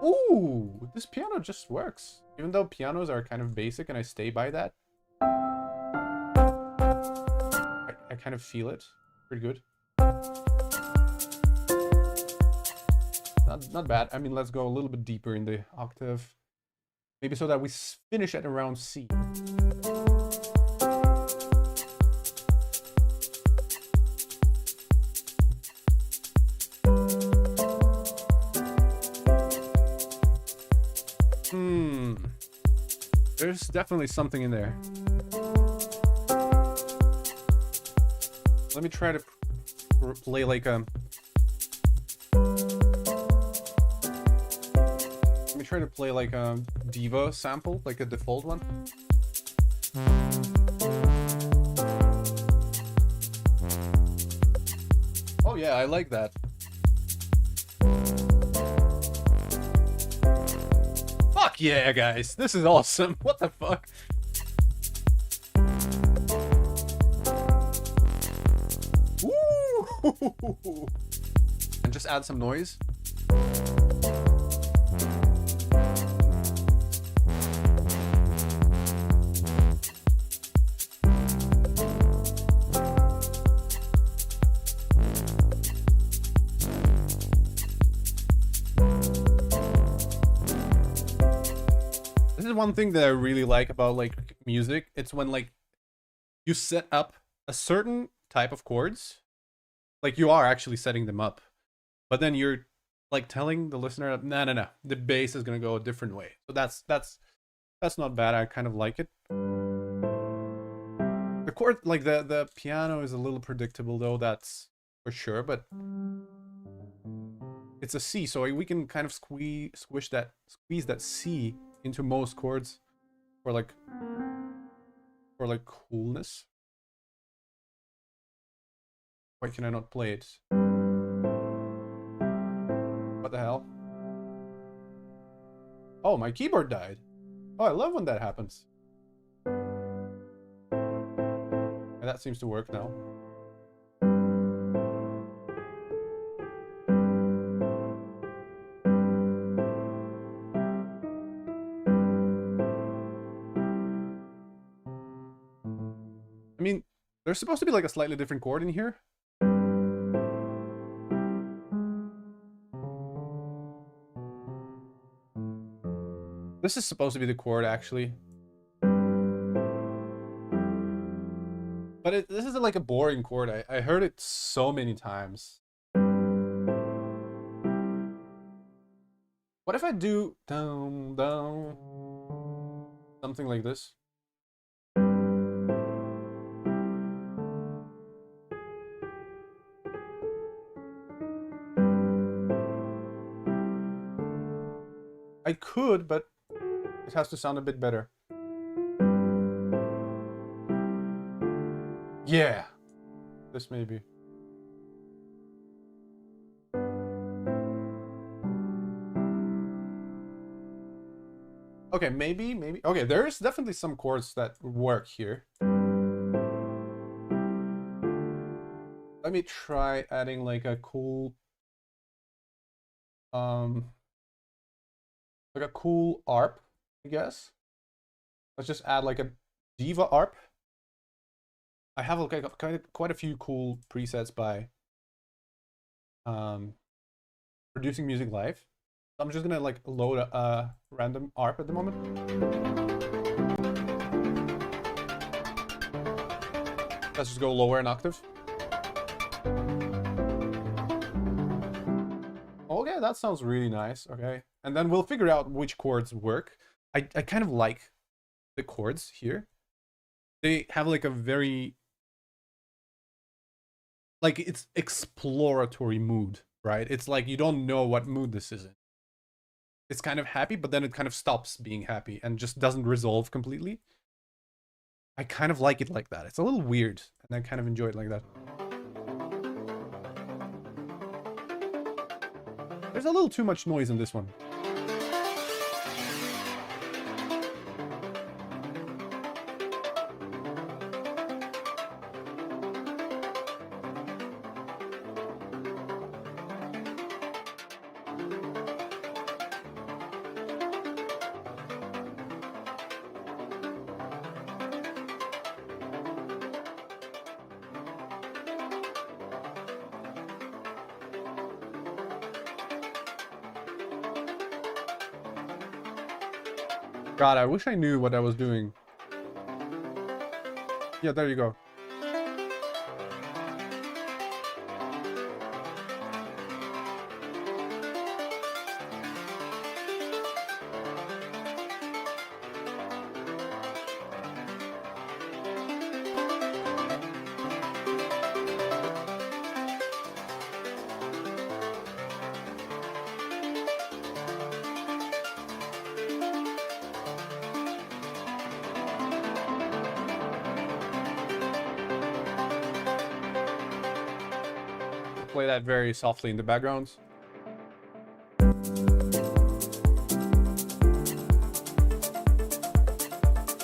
Ooh, this piano just works. Even though pianos are kind of basic and I stay by that. I kind of feel it. Pretty good. Not bad. I mean, let's go a little bit deeper in the octave. Maybe so that we finish at around C. There's definitely something in there. Let me try to play like a... Let me try to play like a Diva sample, like a default one. Oh yeah, I like that. Fuck yeah, guys. This is awesome. What the fuck? Woo! And just add some noise. This is one thing that I really like about like music. It's when like you set up a certain type of chords, like you are actually setting them up, but then you're like telling the listener, no, the bass is gonna go a different way. So that's not bad. I kind of like it. The chord, like the piano is a little predictable though, that's for sure, but it's a C, so we can kind of squeeze that C into most chords for like coolness. Why can I not play it? What the hell? Oh, my keyboard died. Oh, I love when that happens. And that seems to work now. I mean, there's supposed to be like a slightly different chord in here. This is supposed to be the chord, actually. But this is like a boring chord. I heard it so many times. What if I do down, down, something like this? I could, but it has to sound a bit better. Yeah, this maybe. Okay, maybe. Okay, there's definitely some chords that work here. Let me try adding like a cool, like a cool ARP, I guess. Let's just add like a Diva ARP. I have like quite a few cool presets by producing music live. So I'm just gonna like load a random ARP at the moment. Let's just go lower an octave. Okay, that sounds really nice. Okay, and then we'll figure out which chords work. I kind of like the chords here. They have like a very, like, it's exploratory mood, right? It's like you don't know what mood this is in. It's kind of happy, but then it kind of stops being happy and just doesn't resolve completely. I kind of like it like that. It's a little weird, and I kind of enjoy it like that. There's a little too much noise in this one. God, I wish I knew what I was doing. Yeah, there you go. play that very softly in the background. I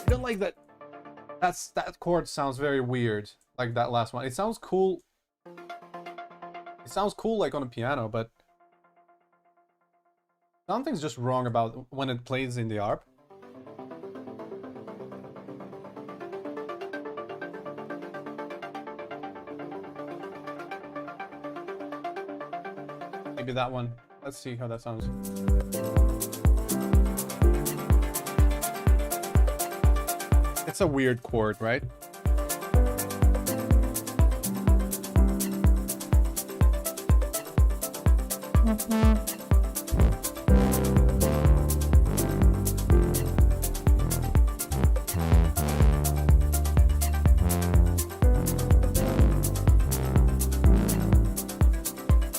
don't like that. That chord sounds very weird, like that last one. It sounds cool. It sounds cool like on a piano, but something's just wrong about when it plays in the ARP. Maybe that one. Let's see how that sounds. It's a weird chord, right?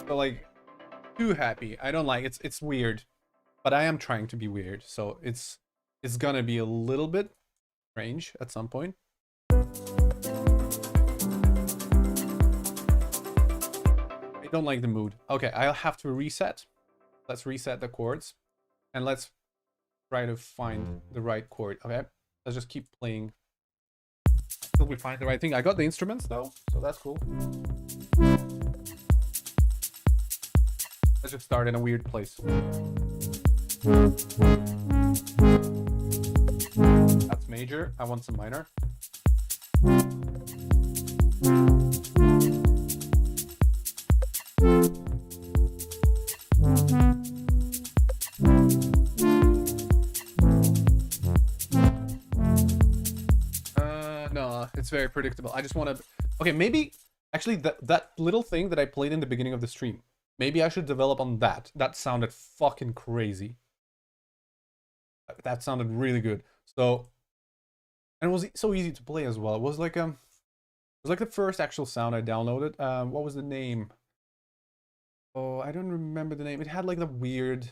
So like, too happy. I don't like it. It's weird, but I am trying to be weird, so it's gonna be a little bit strange at some point. I don't like the mood. Okay, I'll have to reset. Let's reset the chords, and let's try to find the right chord. Okay, let's just keep playing till we find the right thing. I got the instruments though, so that's cool. Let's just start in a weird place. That's major. I want some minor. No, it's very predictable. I just want to... Okay, maybe... Actually, that little thing that I played in the beginning of the stream, maybe I should develop on that. That sounded fucking crazy. That sounded really good. So, and it was so easy to play as well. It was like the first actual sound I downloaded. What was the name? Oh, I don't remember the name. It had like the weird.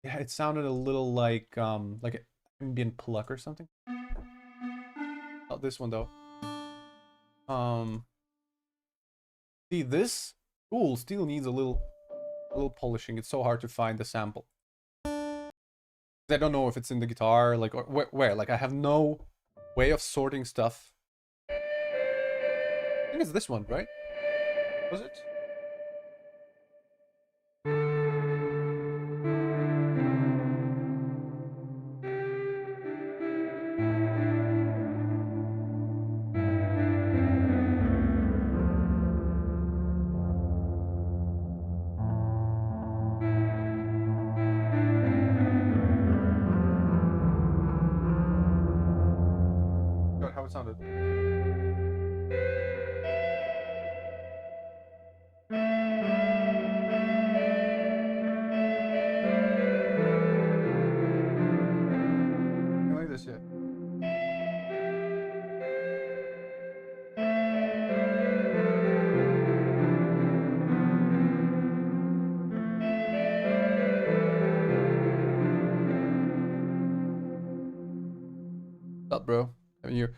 Yeah, it sounded a little like ambient pluck or something. Not this one though. See, this tool still needs a little polishing. It's so hard to find the sample. I don't know if it's in the guitar, like, or where. Like, I have no way of sorting stuff. I think it's this one, right? Was it? God, how it sounded. I like this yet. What's up, bro? I mean, you're...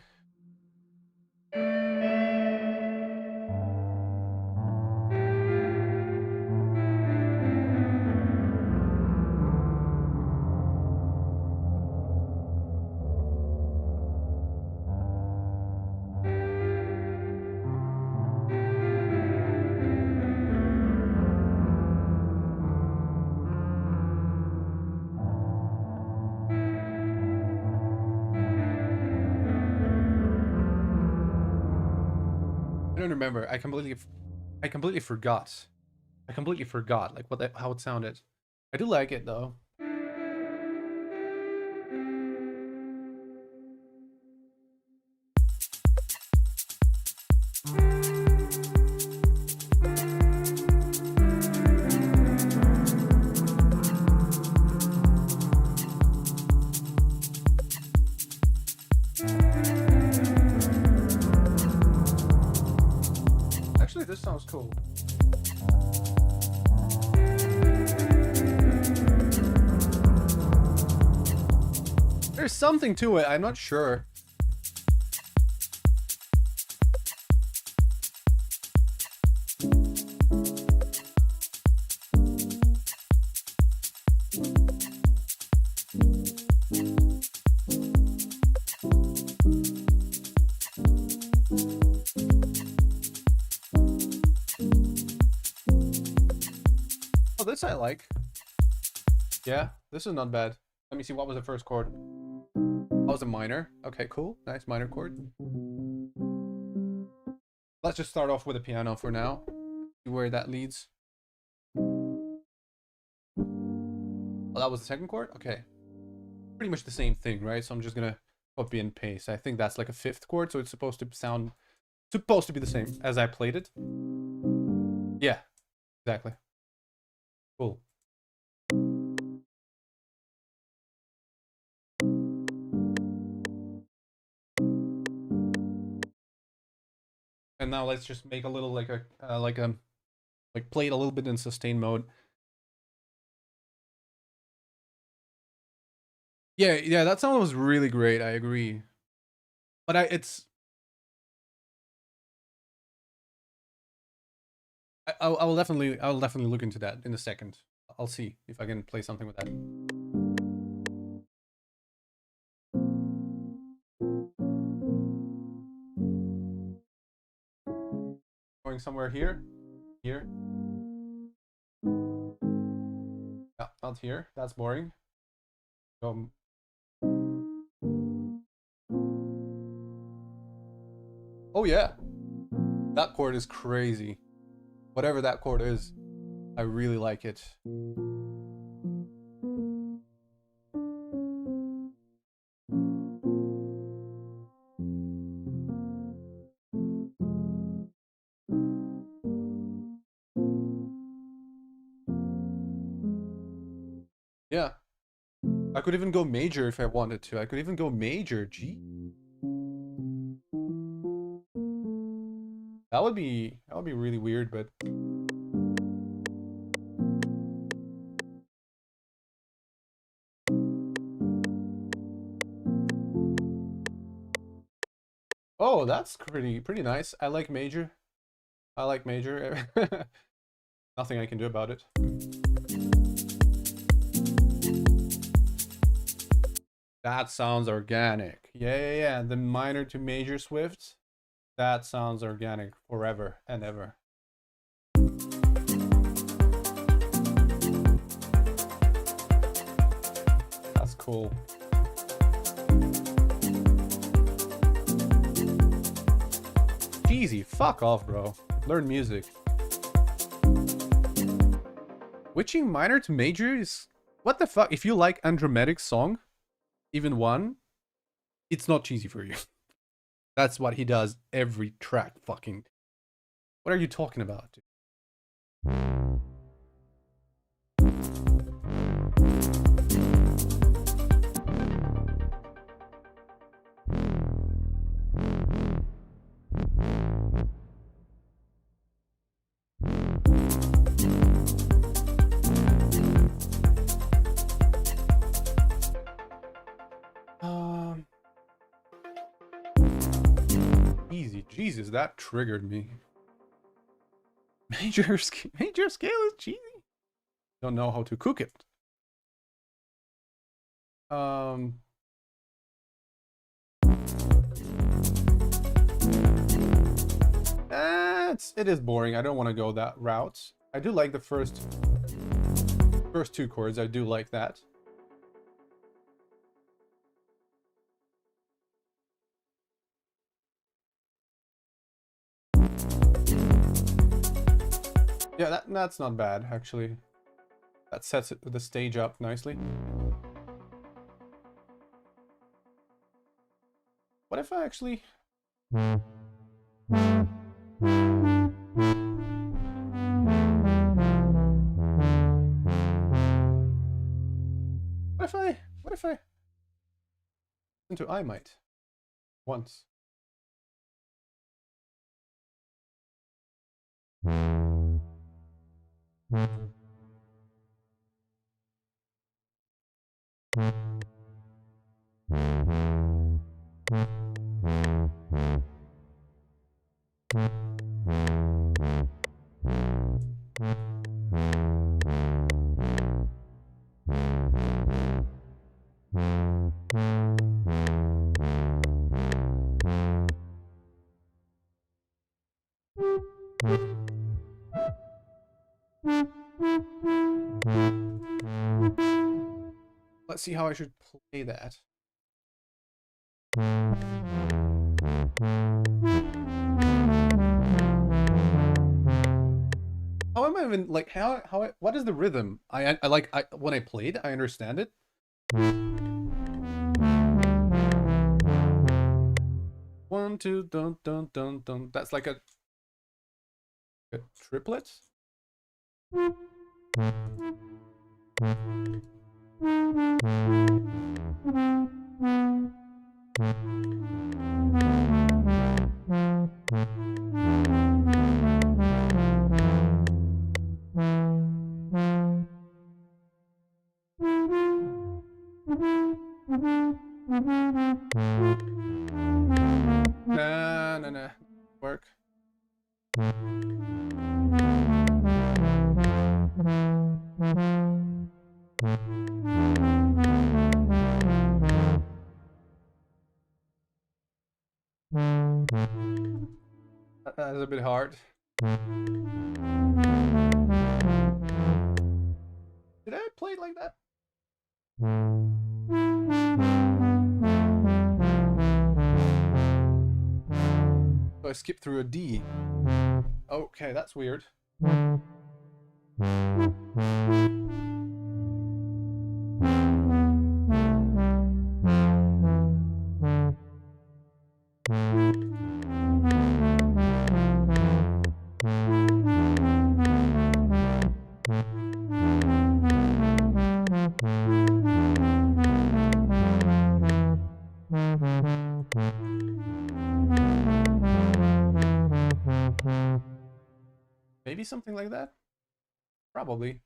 I don't remember. I completely forgot. I completely forgot like how it sounded. I do like it though. Actually, this sounds cool. There's something to it. I'm not sure. this I like. Yeah, this is not bad. Let me see, what was the first chord? That was a minor. Okay, cool. Nice minor chord. Let's just start off with a piano for now. See where that leads. Oh, that was the second chord? Okay. Pretty much the same thing, right? So I'm just gonna copy and paste. I think that's like a fifth chord, so it's supposed to be the same as I played it. Yeah, exactly. Cool. And now let's just make a little like play it a little bit in sustain mode. Yeah, that sound was really great. I agree, but I'll definitely look into that in a second. I'll see if I can play something with that. Going somewhere here, here. Yeah, not here. That's boring. Oh yeah, that chord is crazy. Whatever that chord is, I really like it. Yeah. I could even go major if I wanted to. I could even go major G. That would be really weird, but oh, that's pretty nice. I like major. I like major. Nothing I can do about it. That sounds organic. Yeah. The minor to major Swift. That sounds organic forever and ever. That's cool. Easy. Fuck off, bro. Learn music. Switching minor to major is... What the fuck? If you like Andromedic's song, even one, it's not cheesy for you. That's what he does every track. Fucking... What are you talking about? Easy. Jesus, that triggered me. Major scale is cheesy. Don't know how to cook it. It is boring. I don't want to go that route. I do like the first two chords. I do like that. Yeah, that's not bad, actually. That sets the stage up nicely. What if I actually... What if I... Into I might. Once. Let's see how I should play that. How am I even like what is the rhythm? I like when I played, I understand it. 1 2 dun dun dun dun. That's like a triplet. Nah. Work. That is a bit hard. Did I play it like that? So I skipped through a D. Okay, that's weird. Maybe something like that? Probably.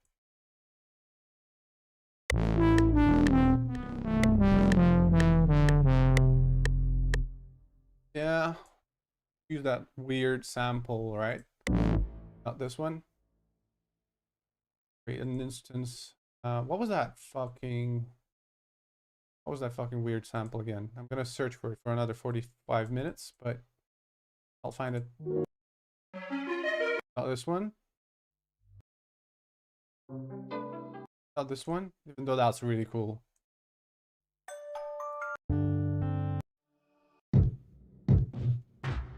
Yeah. Use that weird sample, right? Not this one. Create an instance. What was that fucking weird sample again? I'm gonna search for it for another 45 minutes, but I'll find it. Not this one. Not this one, even though that's really cool.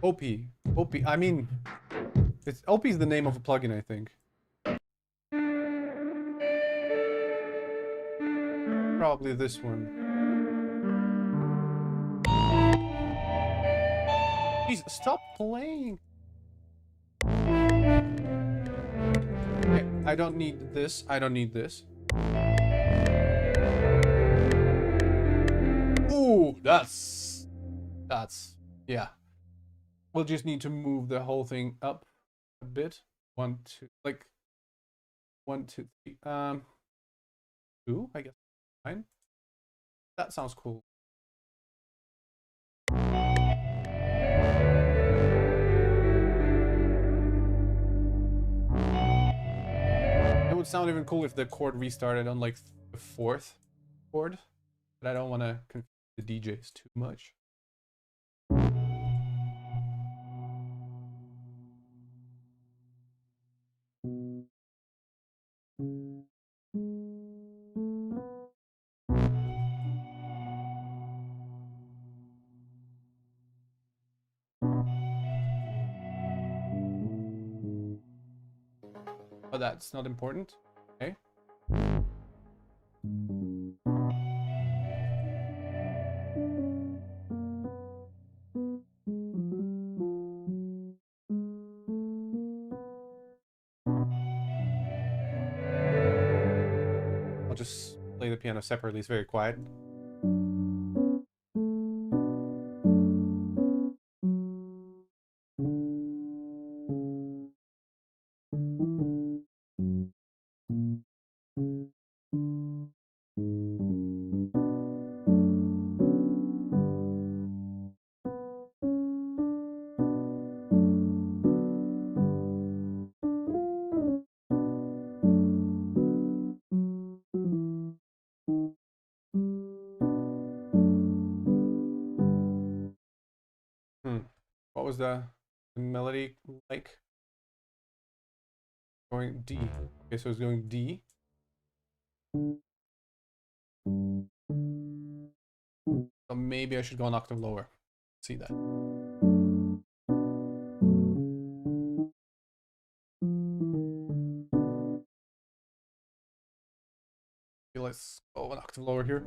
OP. OP. I mean, it's OP is the name of a plugin, I think. Probably this one. Please stop playing. Okay, I don't need this. I don't need this. Ooh, that's yeah. We'll just need to move the whole thing up a bit. 1 2 like 1 2 3 2, I guess. Fine. That sounds cool. It would sound even cool if the chord restarted on like the 4th chord, but I don't want to confuse the DJs too much. Oh, that's not important. Okay. I'll just play the piano separately. It's very quiet. What was the melody like? Going D. Okay, so it's going D. So maybe I should go an octave lower. See that. Okay, let's go an octave lower here.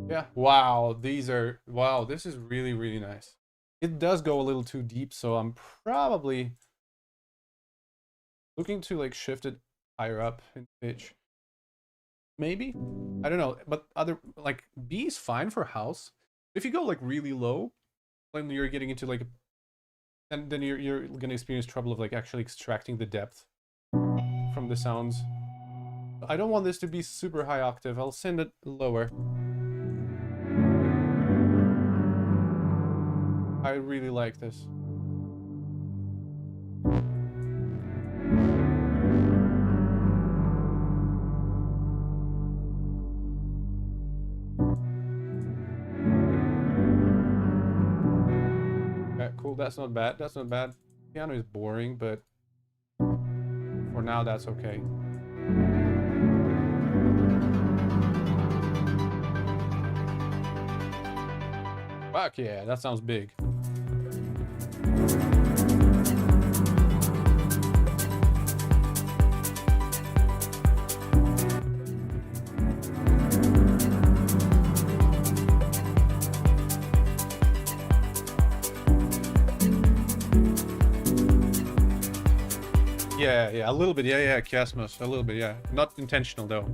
Yeah. Wow, wow, this is really, really nice. It does go a little too deep, so I'm probably looking to like shift it higher up in pitch. Maybe? I don't know, but other like B is fine for house. If you go like really low, when you're getting into like and then you're gonna experience trouble of like actually extracting the depth from the sounds. I don't want this to be super high octave. I'll send it lower. I really like this. Okay, cool. That's not bad. That's not bad. Piano is boring, but for now, that's okay. Fuck yeah, that sounds big. Yeah, a little bit. Yeah, Chiasmus. A little bit, yeah. Not intentional, though.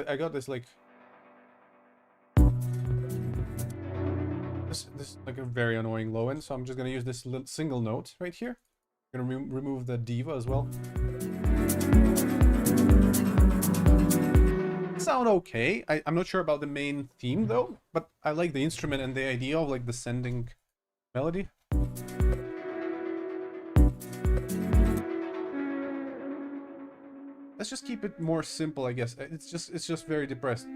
I got this like this like a very annoying low end, so I'm just gonna use this little single note right here. I'm gonna remove the diva as well. Sound okay. I'm not sure about the main theme though, but I like the instrument and the idea of like descending melody. Let's just keep it more simple, I guess. It's just very depressed.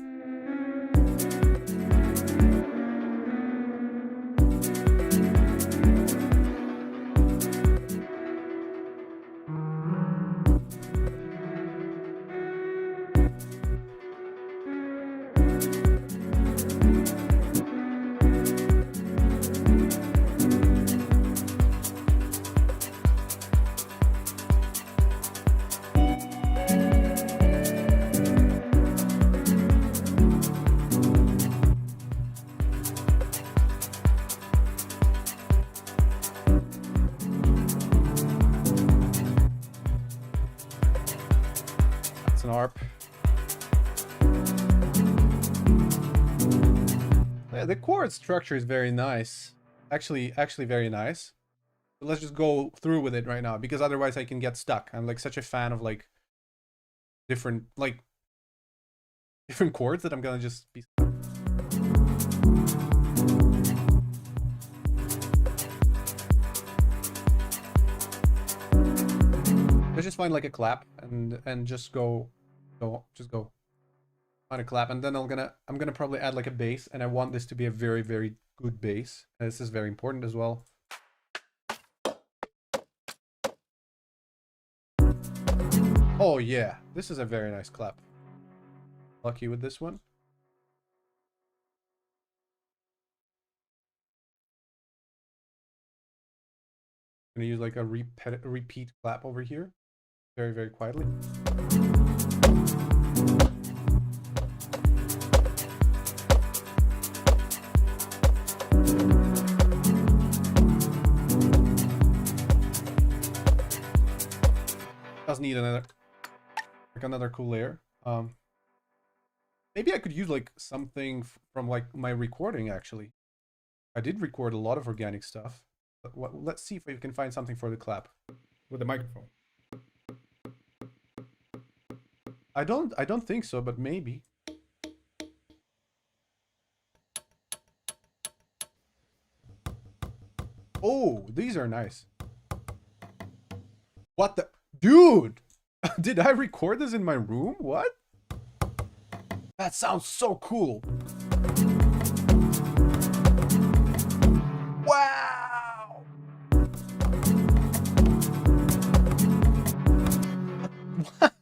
An ARP. Yeah, the chord structure is very nice. Actually very nice. But let's just go through with it right now, because otherwise I can get stuck. I'm like such a fan of like different chords that I'm gonna just be. Let's just find like a clap and just go. Find a clap, and then I'm gonna probably add like a bass, and I want this to be a very, very good bass. And this is very important as well. Oh yeah, this is a very nice clap. Lucky with this one. I'm gonna use like a repeat clap over here. very, very quietly. Does need another cool layer. Maybe I could use like something from like my recording actually. I did record a lot of organic stuff. But let's see if we can find something for the clap with the microphone. I don't think so, but maybe. Oh, these are nice. What the dude? Did I record this in my room? What? That sounds so cool. Wow.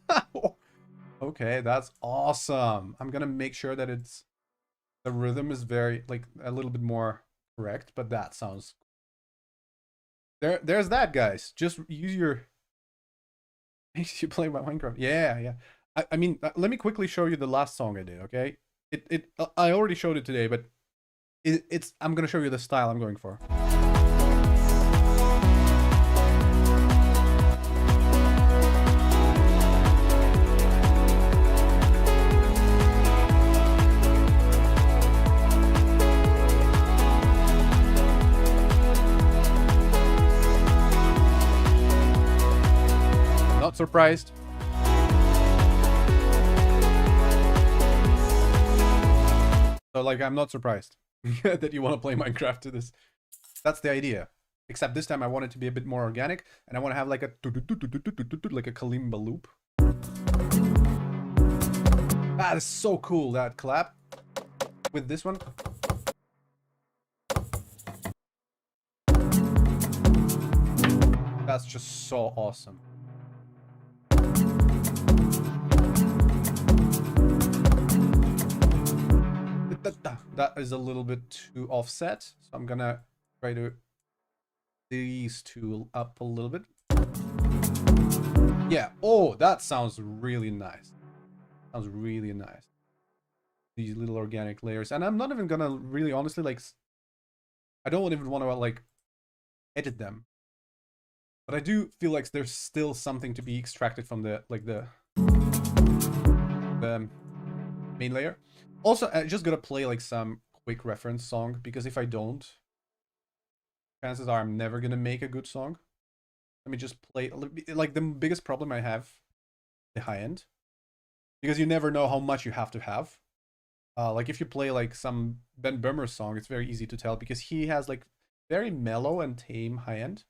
Wow. Okay, that's awesome. I'm gonna make sure that the rhythm is very like a little bit more correct, but that sounds there's that, guys. Just use your makes you play Minecraft. Yeah. I mean, let me quickly show you the last song I did, okay? I already showed it today, but I'm gonna show you the style I'm going for. Not surprised. So like, I'm not surprised that you want to play Minecraft to this. That's the idea. Except this time I want it to be a bit more organic, and I want to have like a like a kalimba loop. That is so cool, that clap with this one. That's just so awesome. That is a little bit too offset, so I'm gonna try to these two up a little bit. Yeah. Oh, that sounds really nice. Sounds really nice. These little organic layers, and I'm not even gonna really honestly like. I don't even want to like edit them, but I do feel like there's still something to be extracted from the main layer. Also, I just gotta play like some quick reference song, because if I don't, chances are I'm never gonna make a good song. Let me just play like the biggest problem I have, the high end, because you never know how much you have to have. Like if you play like some Ben Böhmer song, it's very easy to tell because he has like very mellow and tame high end.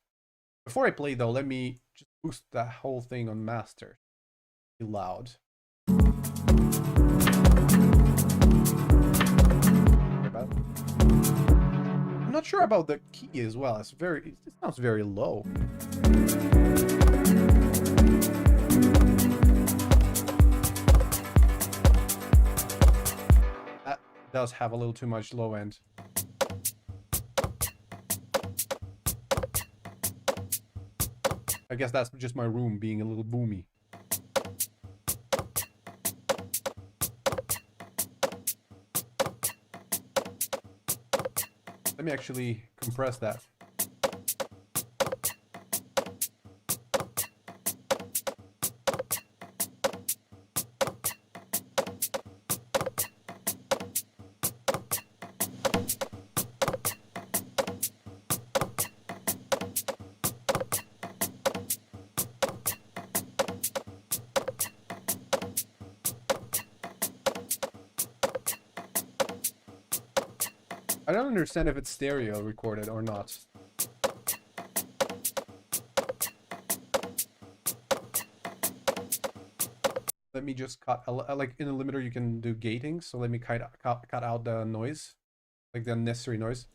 Before I play though, let me just boost that whole thing on master. Be loud. I'm not sure about the key as well. It sounds very low. That does have a little too much low end. I guess that's just my room being a little boomy. Let me actually compress that. I don't understand if it's stereo recorded or not. Let me just cut, like in a limiter you can do gating, so let me cut out the noise, like the unnecessary noise.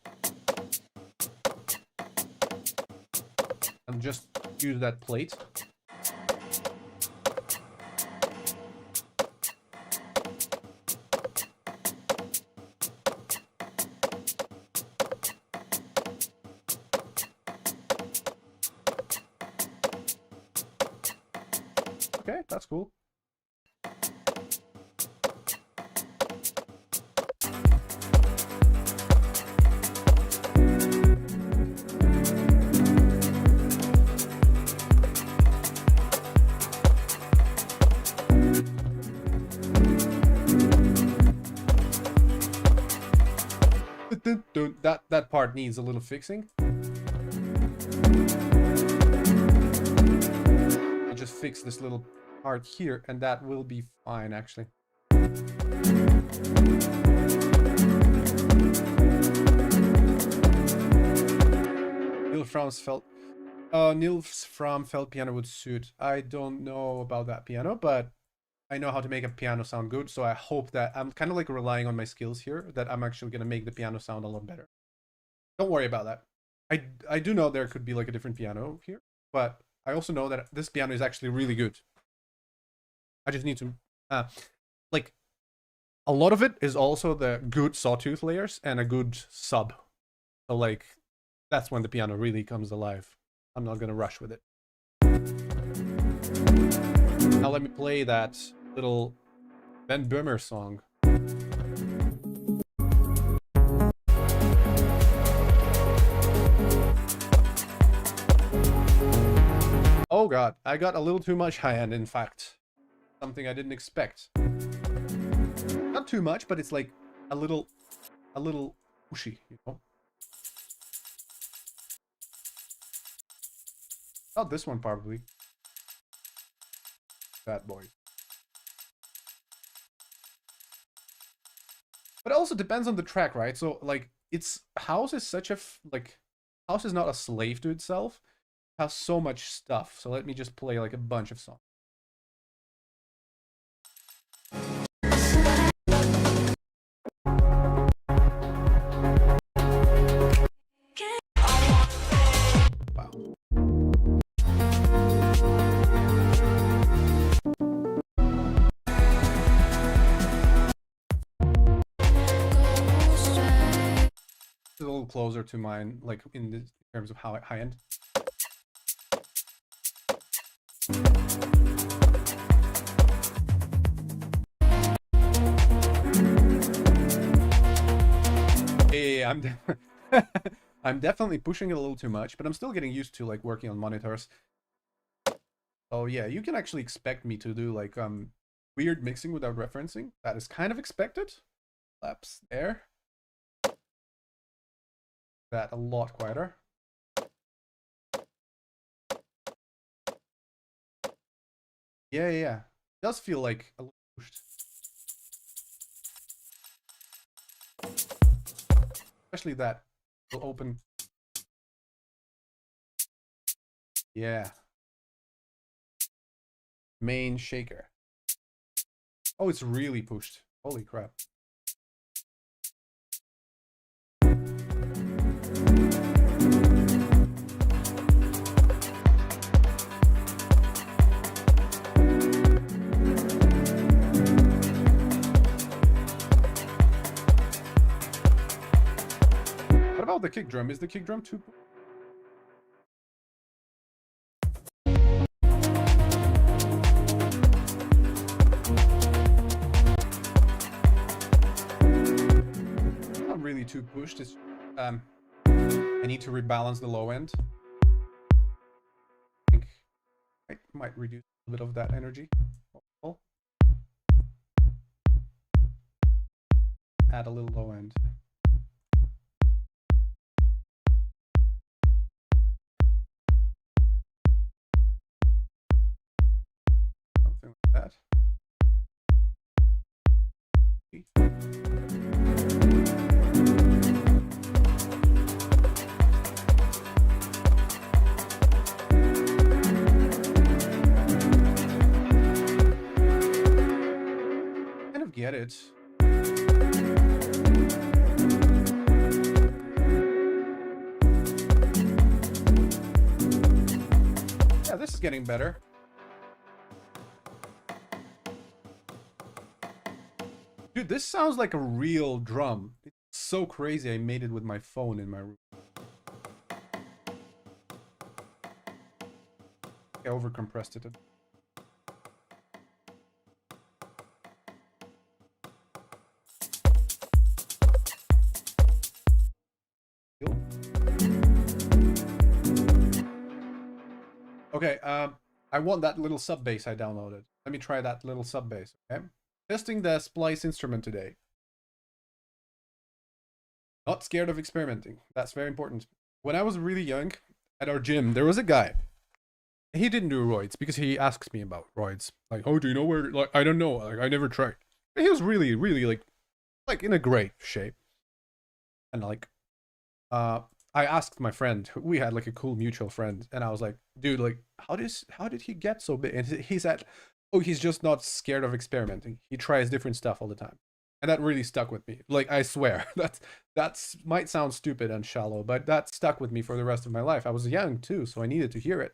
And just use that plate. Okay, that's cool. That part needs a little fixing. I'll just fix this little part here, and that will be fine, actually. Nils from felt piano would suit. I don't know about that piano, but I know how to make a piano sound good, so I hope that I'm kind of like relying on my skills here, that I'm actually going to make the piano sound a lot better. Don't worry about that. I do know there could be like a different piano here, but I also know that this piano is actually really good. I just need to, like, a lot of it is also the good sawtooth layers and a good sub. So like, that's when the piano really comes alive. I'm not gonna rush with it. Now let me play that little Ben Böhmer song. Oh god, I got a little too much high end, in fact. Something I didn't expect. Not too much, but it's like a little pushy, you know? Not this one, probably. Bad boy. But it also depends on the track, right? So, like, it's... House is such a... House is not a slave to itself. It has so much stuff. So let me just play, like, a bunch of songs. Wow. A little closer to mine, like in terms of how high end. Yeah, I'm definitely pushing it a little too much, but I'm still getting used to like working on monitors. Oh yeah, you can actually expect me to do like weird mixing without referencing. That is kind of expected. Laps there. That a lot quieter. Yeah. It does feel like a little pushed. Especially that will open. Yeah. Main shaker. Oh, it's really pushed. Holy crap. What about the kick drum? Is the kick drum too? Not really too pushed. It's I need to rebalance the low end. I think I might reduce a bit of that energy. Add a little low end. Something like that. Kind of get it. Yeah, this is getting better. Dude, this sounds like a real drum. It's so crazy I made it with my phone in my room. I overcompressed it. Okay, I want that little sub bass I downloaded. Let me try that little sub bass, okay? Testing the splice instrument today. Not scared of experimenting. That's very important. When I was really young, at our gym, there was a guy. He didn't do roids because he asks me about roids. Like, oh, do you know where? Like, I don't know. Like, I never tried. He was really, really like in a great shape. And like, I asked my friend. We had like a cool mutual friend, and I was like, dude, like, how did he get so big? And he said, oh, he's just not scared of experimenting. He tries different stuff all the time. And that really stuck with me. Like, I swear, that's might sound stupid and shallow, but that stuck with me for the rest of my life. I was young too, so I needed to hear it.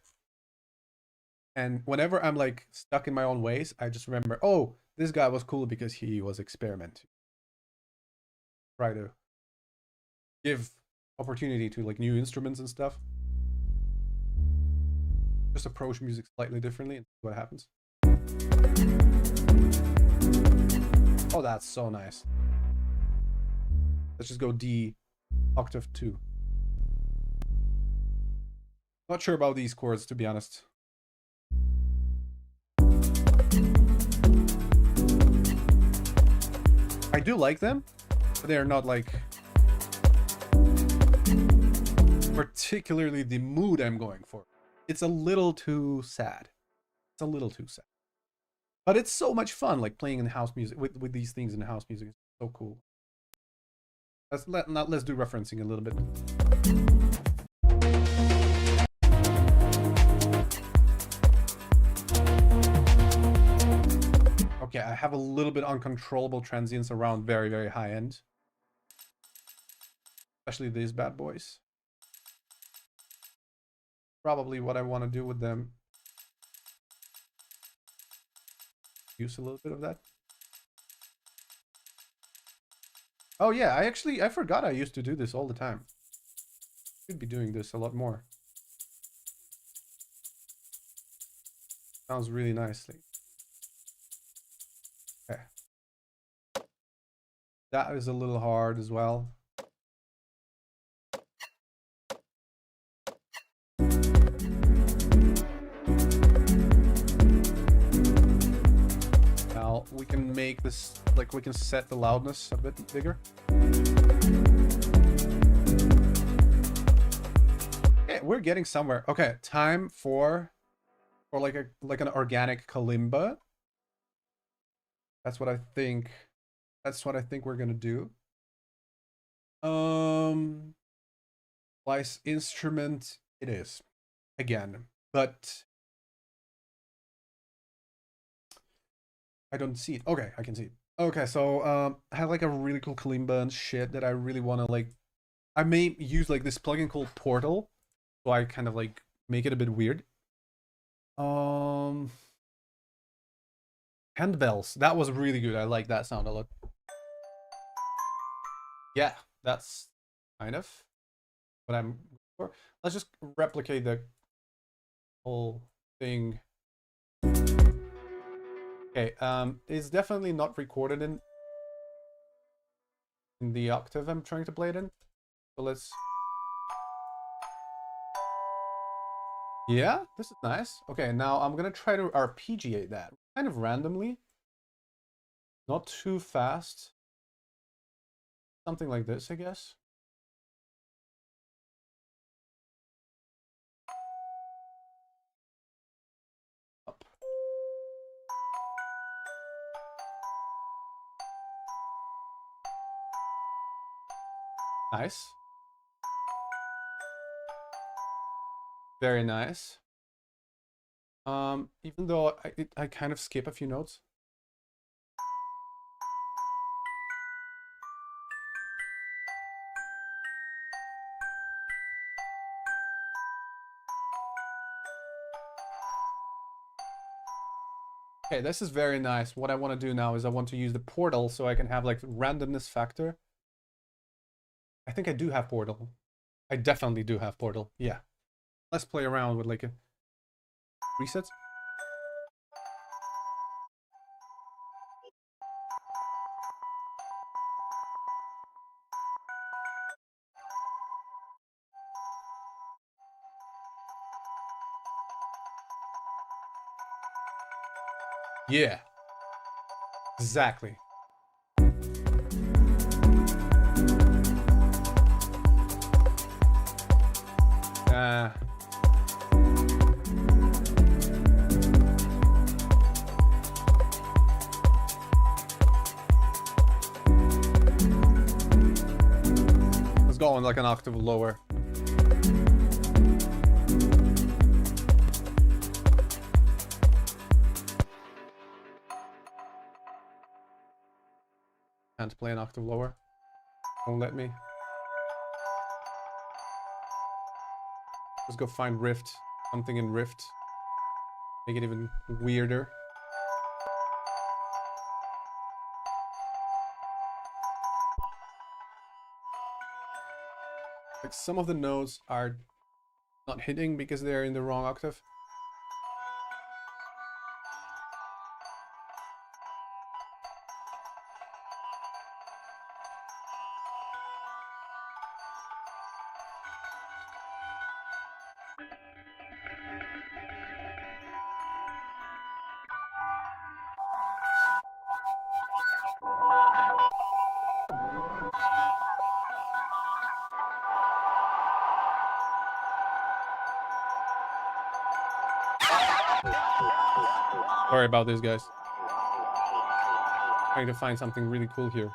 And whenever I'm like stuck in my own ways, I just remember, oh, this guy was cool because he was experimenting. Try to give opportunity to like new instruments and stuff. Just approach music slightly differently and see what happens. Oh, that's so nice. Let's just go D octave 2. Not sure about these chords, to be honest. I do like them, but they are not like particularly the mood I'm going for. It's a little too sad. It's a little too sad. But it's so much fun, like playing in house music with these things in house music. It's so cool. Let's do referencing a little bit. Okay, I have a little bit uncontrollable transients around very, very high end. Especially these bad boys. Probably what I want to do with them. Use a little bit of that. Oh yeah, I forgot I used to do this all the time. Should be doing this a lot more. Sounds really nicely. Okay. That is a little hard as well. Now we can make this, like we can set the loudness a bit bigger. Okay, we're getting somewhere. Okay, time for like an organic kalimba. That's what I think. That's what I think we're gonna do. Splice instrument it is. Again. But I don't see it. Okay, I can see it. Okay, so I have like a really cool kalimba and shit that I really wanna like. I may use like this plugin called Portal. So I kind of like make it a bit weird. Handbells. That was really good. I like that sound a lot. Yeah, that's kind of what I'm for. Let's just replicate the whole thing. Okay, it's definitely not recorded in the octave I'm trying to play it in. So let's. Yeah, this is nice. Okay, now I'm gonna try to arpeggiate that kind of randomly. Not too fast. Something like this, I guess. Up. Nice. Very nice. Even though I kind of skip a few notes. Okay, this is very nice. What I want to do now is I want to use the portal so I can have like randomness factor. I think I do have portal. I definitely do have portal. Yeah. Let's play around with like a resets. Yeah, exactly. Uh, let's go on like an octave lower. Can't play an octave lower. Won't let me. Let's go find Rift. Something in Rift. Make it even weirder. Like some of the notes are not hitting because they're in the wrong octave. Sorry about this, guys. Trying to find something really cool here.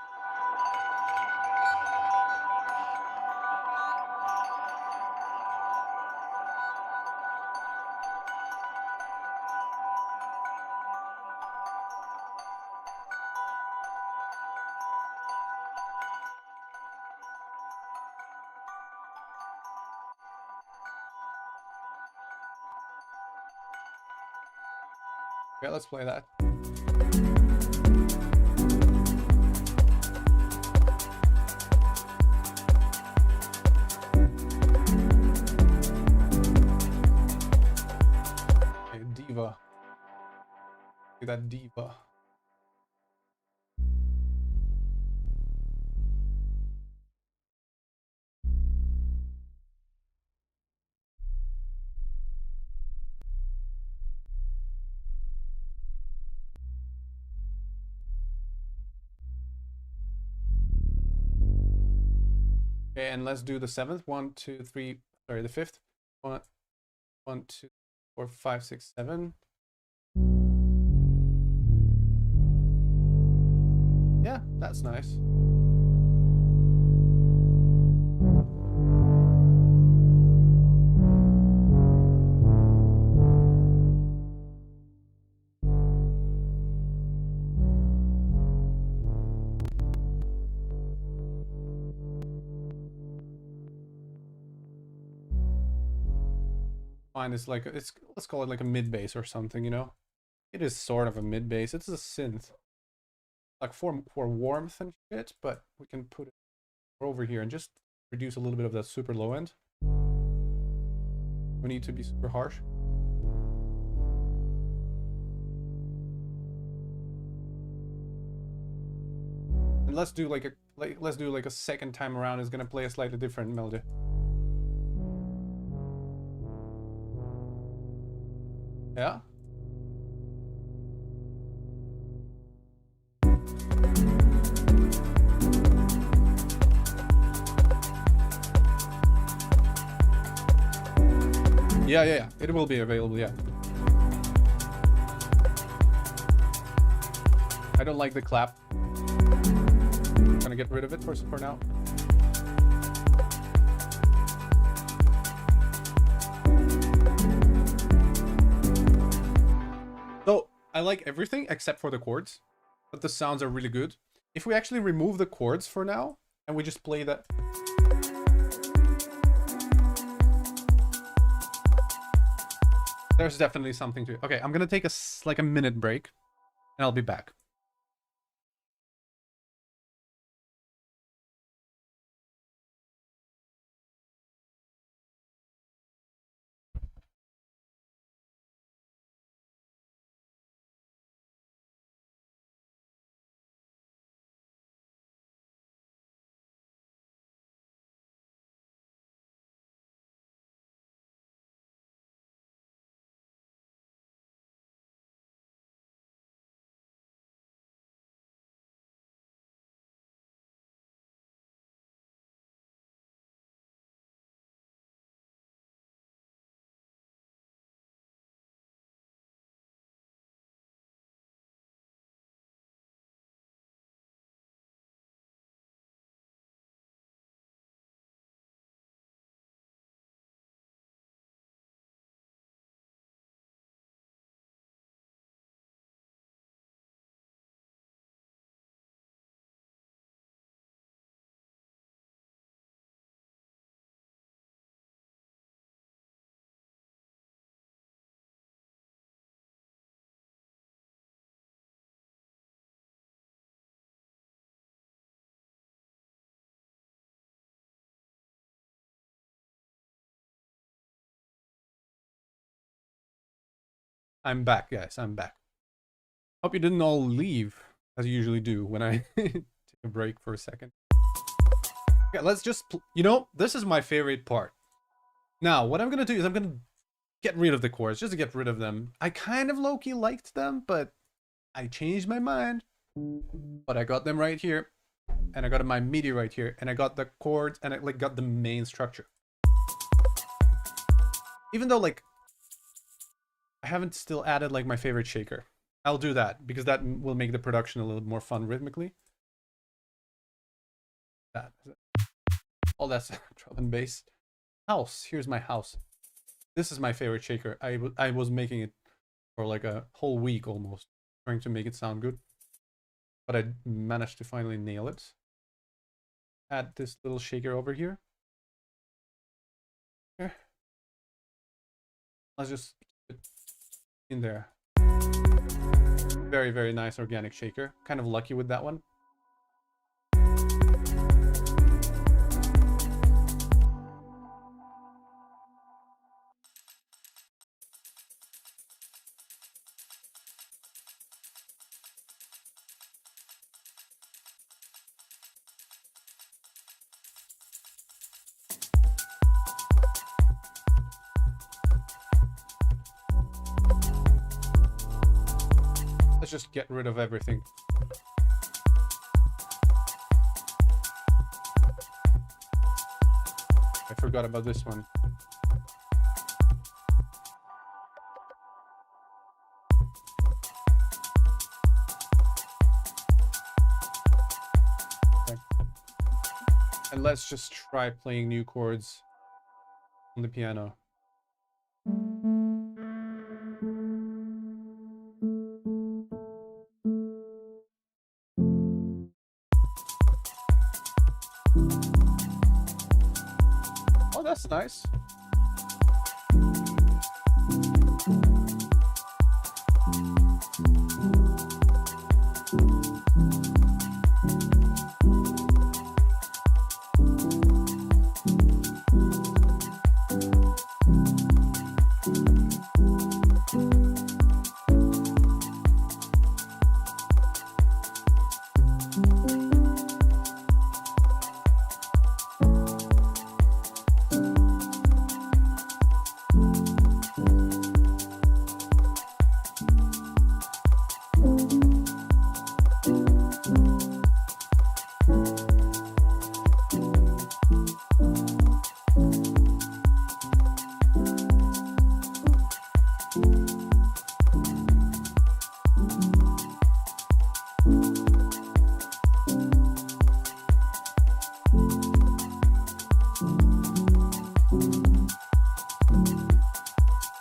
Okay, let's play that. Okay, Diva. Look at that Diva. Okay, and let's do the seventh. 1, 2, 3. Sorry, the fifth. 1, 1, 2, 4, 5, 6, 7. Yeah, that's nice. Mine is like it's let's call it like a mid bass or something, you know. It is sort of a mid bass. It's a synth, like for warmth and shit. But we can put it over here and just reduce a little bit of that super low end. We need to be super harsh. And let's do like a second time around. It's gonna play a slightly different melody. Yeah. Yeah. It will be available, yeah. I don't like the clap. I'm gonna get rid of it for now. So, I like everything except for the chords, but the sounds are really good. If we actually remove the chords for now, and we just play that... There's definitely something to it. Okay, I'm gonna take a minute break, and I'll be back. I'm back, guys. I'm back. Hope you didn't all leave, as you usually do when I take a break for a second. Okay, let's just... You know, this is my favorite part. Now, what I'm gonna do is I'm gonna get rid of the chords, just to get rid of them. I kind of low-key liked them, but I changed my mind. But I got them right here, and I got my MIDI right here, and I got the chords, and I like got the main structure. Even though like I haven't still added like my favorite shaker. I'll do that because that will make the production a little more fun rhythmically. That all that's drum and bass. House. Here's my house. This is my favorite shaker. I was making it for like a whole week almost, trying to make it sound good. But I managed to finally nail it. Add this little shaker over here. Okay. Let's just keep it in there. Very, very nice organic shaker. Kind of lucky with that one. Let's just get rid of everything. I forgot about this one. Okay. And let's just try playing new chords on the piano. Oh, that's nice.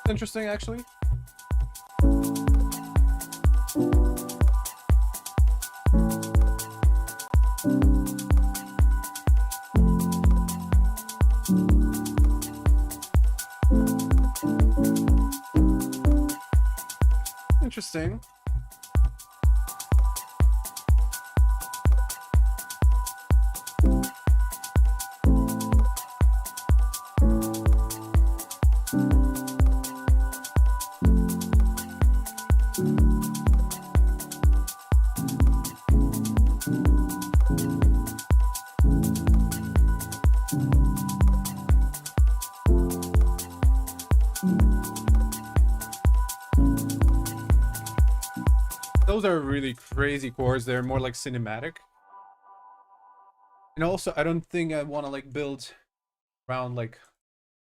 Interesting, actually. Interesting. Those are really crazy chords. They're more like cinematic. And also, I don't think I want to like build around like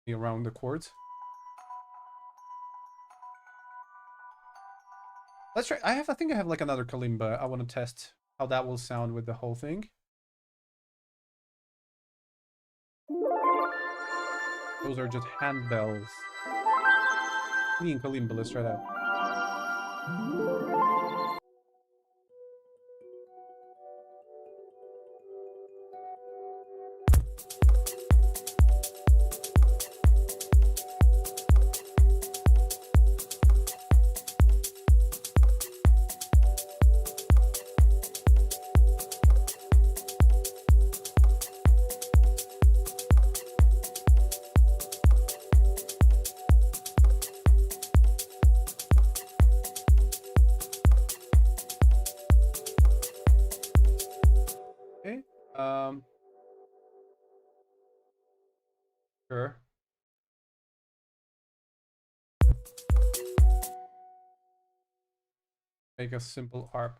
around the chords. Let's try. I think I have like another kalimba. I want to test how that will sound with the whole thing. Those are just handbells. Clean kalimba. Let's try that. Make a simple ARP.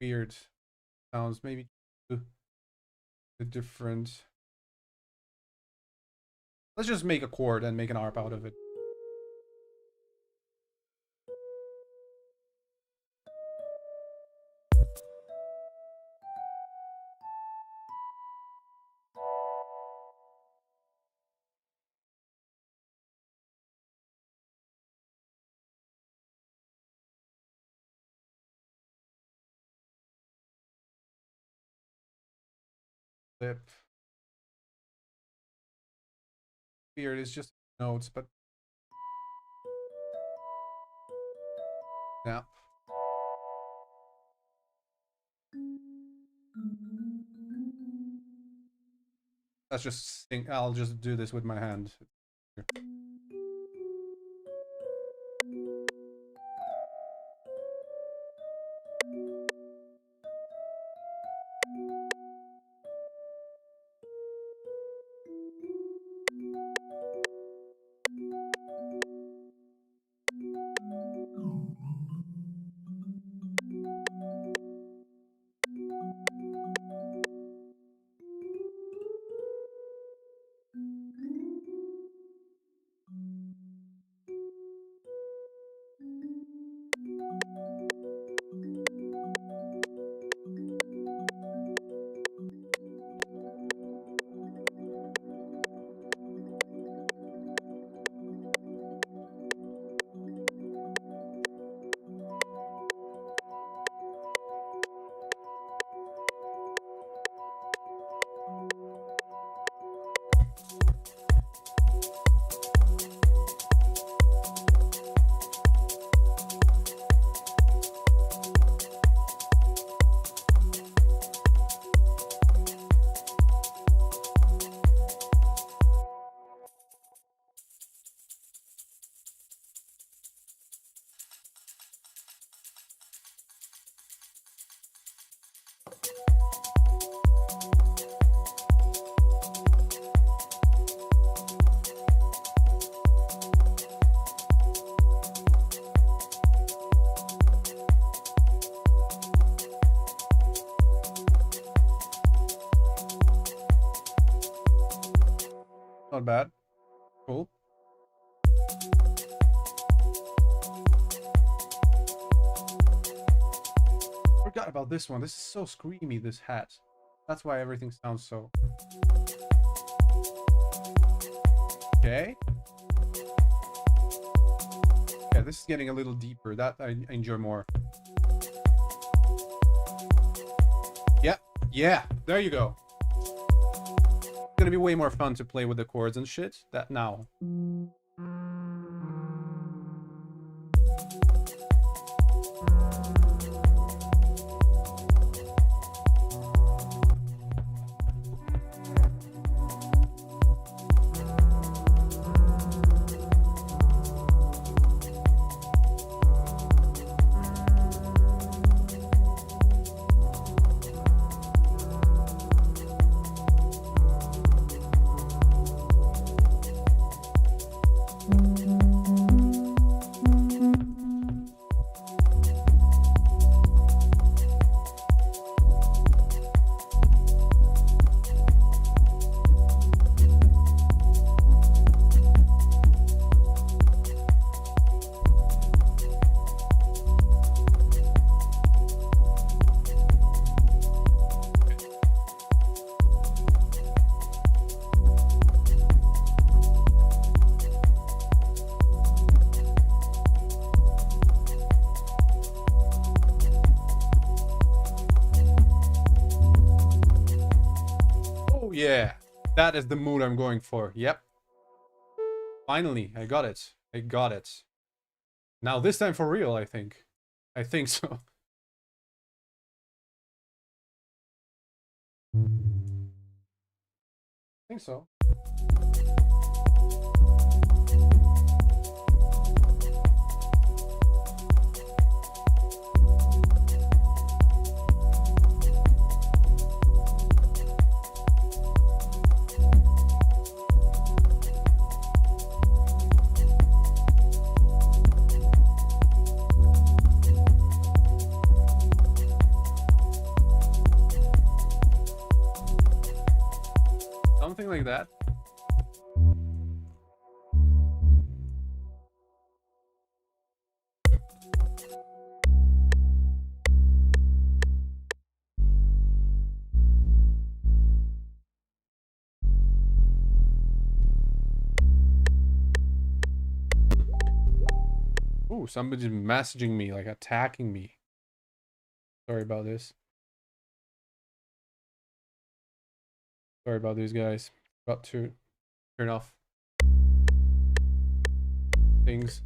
Weird sounds. Maybe a different. Let's just make a chord and make an ARP out of it. Lip. Weird, it's just notes, but yeah. Let's just sing. I'll just do this with my hand. Here. Not bad. Cool. Forgot about this one. This is so screamy, this hat. That's why everything sounds so... Okay. Yeah, this is getting a little deeper. That I enjoy more. Yeah, yeah, there you go. It's gonna be way more fun to play with the chords and shit. That now. Yeah, that is the mood I'm going for. Yep. Finally, I got it. I got it. Now this time for real, I think. I think so. I think so. Ooh, somebody's messaging me, like attacking me. Sorry about this. Sorry about these guys. Got to turn off things.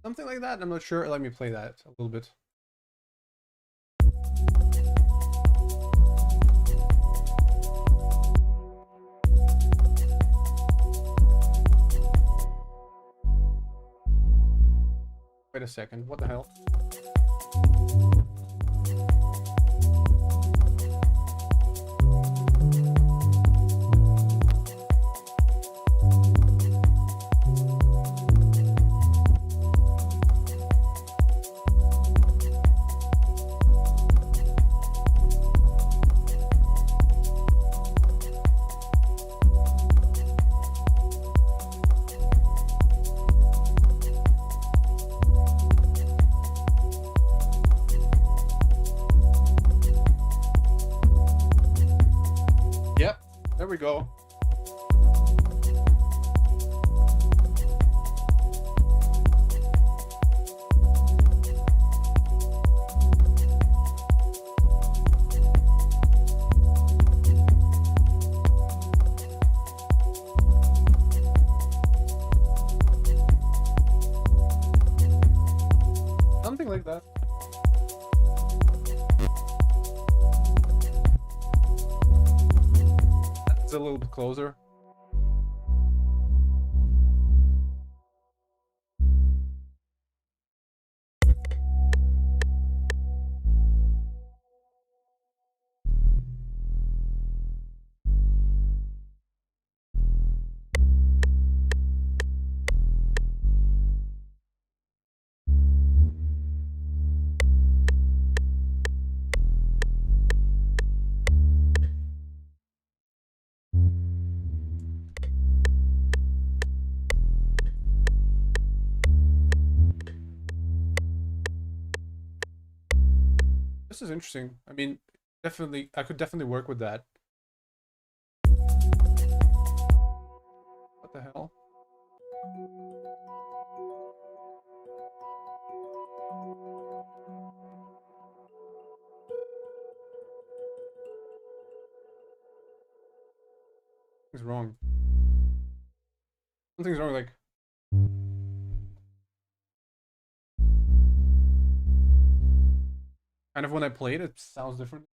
Something like that. I'm not sure. Let me play that a little bit. Wait a second. What the hell? Yep, there we go. Something like that. That's a little bit closer. This is interesting. I mean, definitely, I could definitely work with that. What the hell? Something's wrong. Something's wrong, like... Kind of when I play it, it sounds different.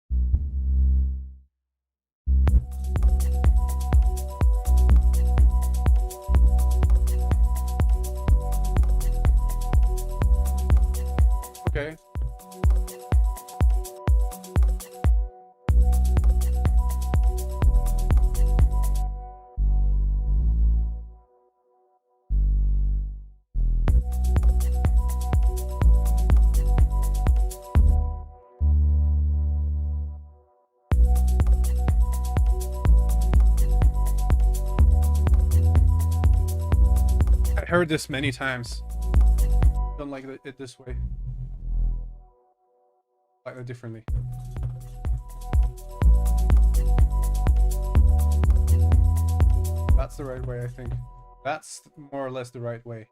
Okay. I heard this many times. Don't like it this way. Slightly differently. That's the right way, I think. That's more or less the right way.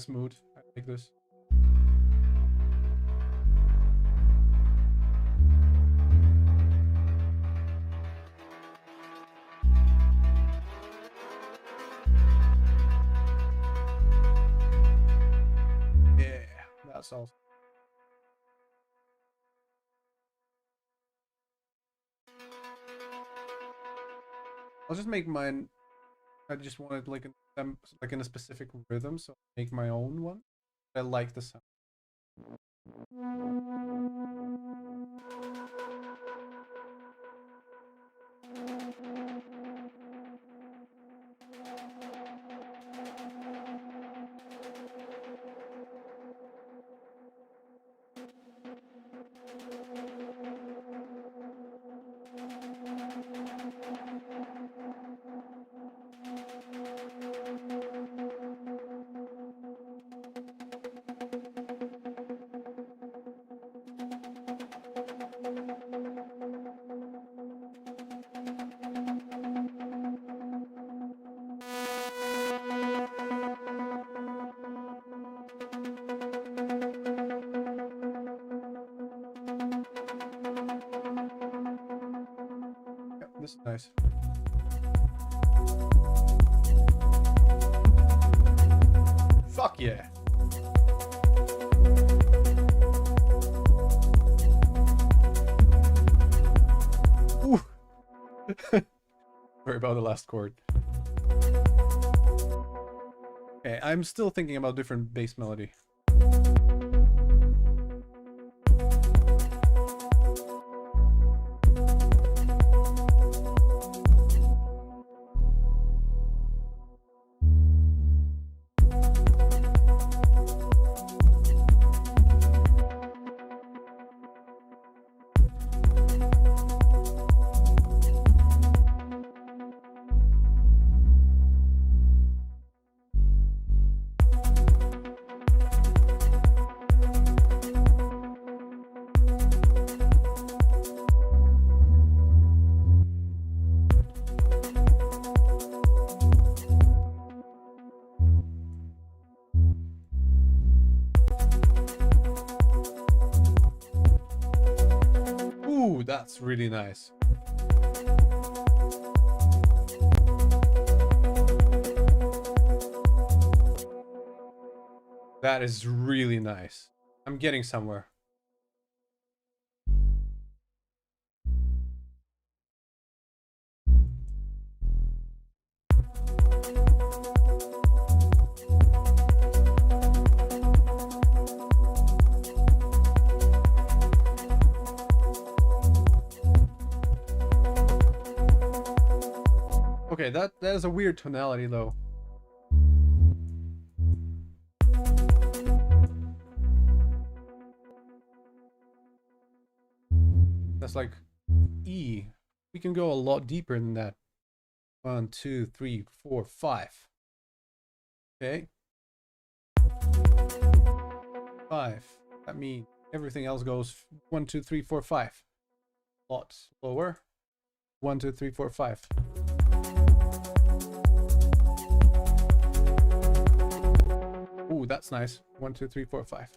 smooth. I like this. Yeah, that's all. I'll just make mine. I just wanted like in a specific rhythm, so I'll make my own one. I like the sound. Yep, this is nice. Fuck yeah. Ooh. Sorry about the last chord. Okay, I'm still thinking about different bass melody. Ooh, that's really nice. That is really nice. I'm getting somewhere. Okay, that is a weird tonality though. That's like E. We can go a lot deeper than that. 1, 2, 3, 4, 5. Okay. 5. That means everything else goes 1, 2, 3, 4, 5. Lot lower. 1, 2, 3, 4, 5. Ooh, that's nice. 1, 2, 3, 4, 5.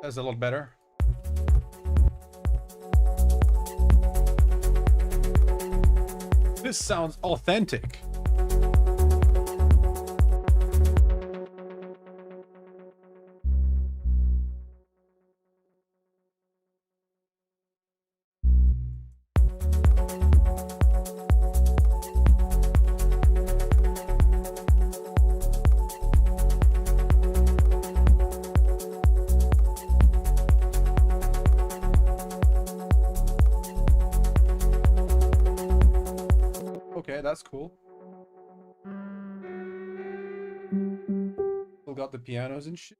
That's a lot better. This sounds authentic. Okay, that's cool. Still got the pianos and shit.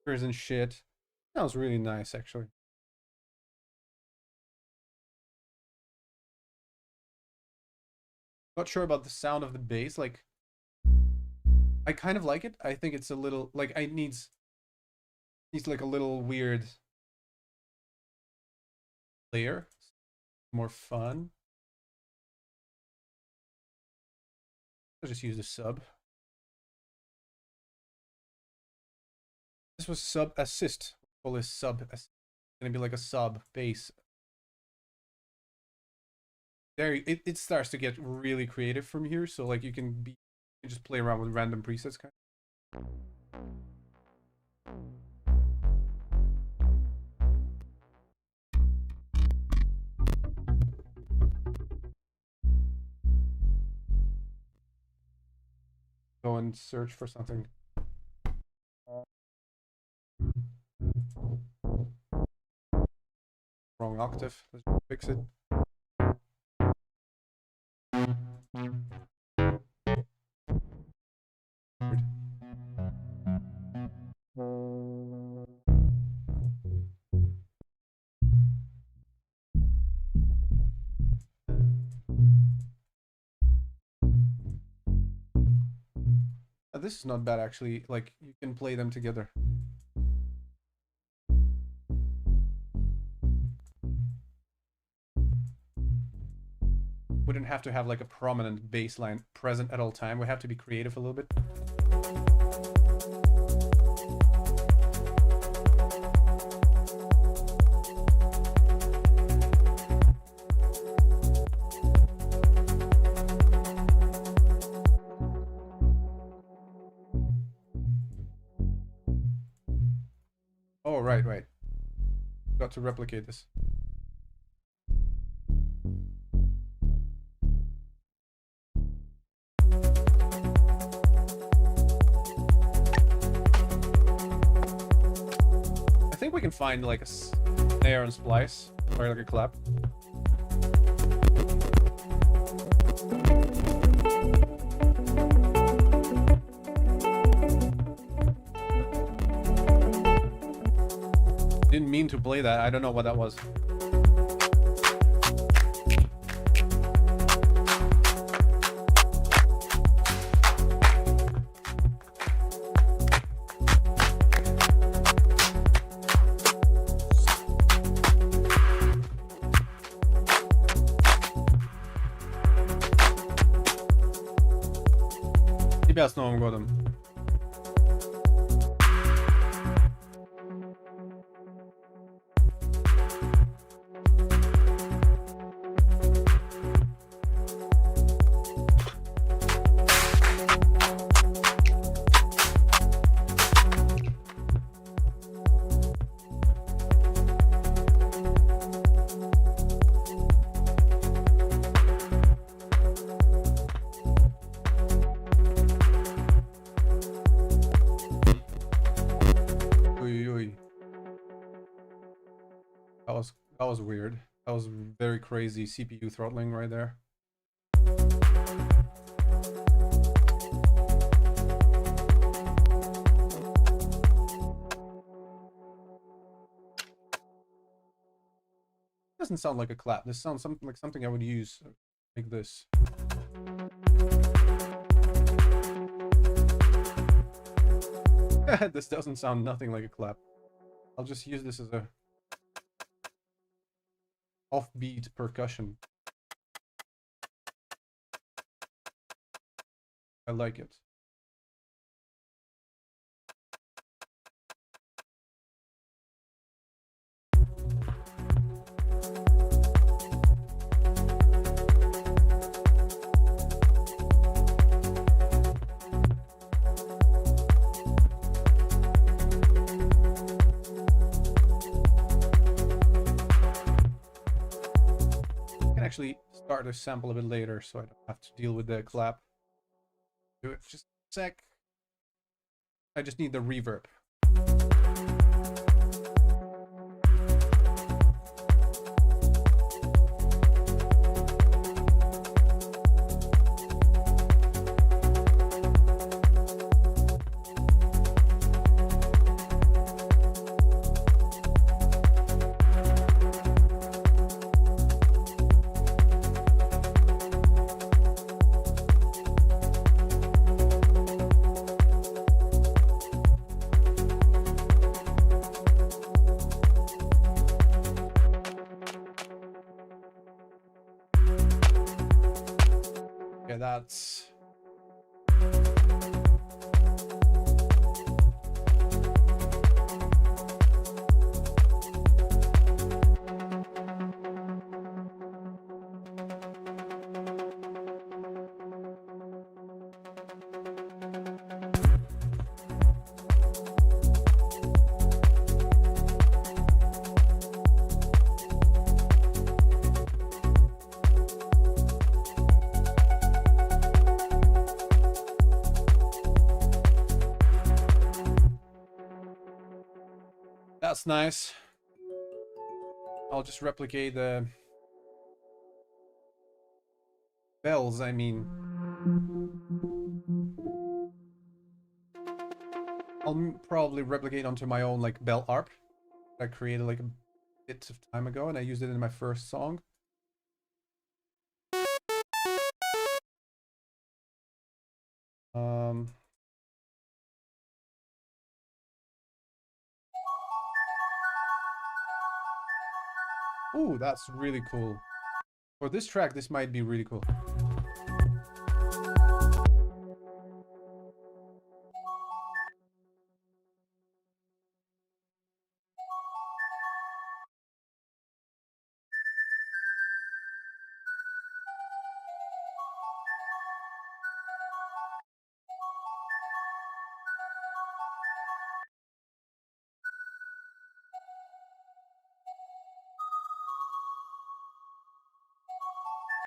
And shit. That was really nice, actually. Not sure about the sound of the bass. Like, I kind of like it. I think it's a little like I needs like a little weird layer. More fun. I'll just use the sub. This was sub assist. Call this sub. It's gonna be like a sub bass. There, it starts to get really creative from here. So like you can just play around with random presets, kind of. Go and search for something. Wrong octave. Let's fix it. This is not bad, actually. Like, you can play them together. We don't have to have like a prominent bass line present at all time. We have to be creative a little bit. Oh, right. Got to replicate this. I think we can find like a snare and splice, or like a clap. Didn't mean to play that. I don't know what that was. Тебя с Новым годом. That was weird. That was very crazy CPU throttling right there. Doesn't sound like a clap. This sounds something like something I would use like this. This doesn't sound nothing like a clap. I'll just use this as a offbeat percussion. I like it. Actually start the sample a bit later so I don't have to deal with the clap. Do it just a sec. I just need the reverb. that's... That's nice. I'll just replicate the bells, I mean. I'll probably replicate onto my own like bell harp that I created like a bit of time ago, and I used it in my first song. Ooh, that's really cool. For this track, this might be really cool.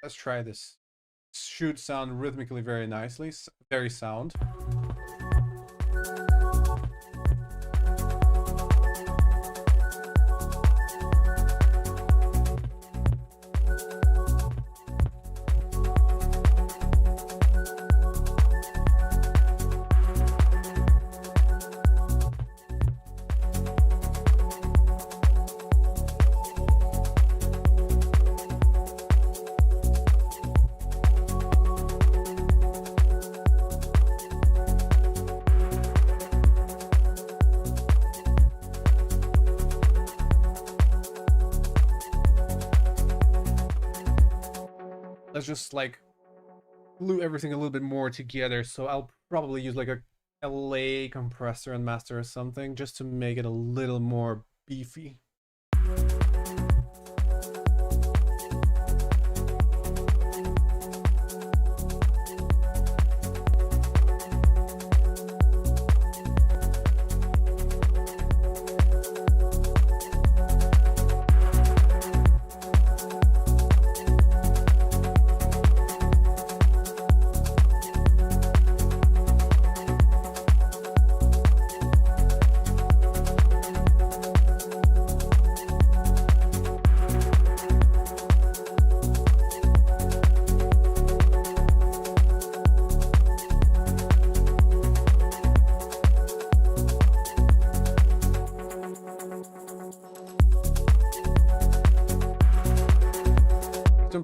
Let's try this. Should sound rhythmically very nicely, very sound. Let's just like glue everything a little bit more together. So I'll probably use like a LA compressor and master or something just to make it a little more beefy.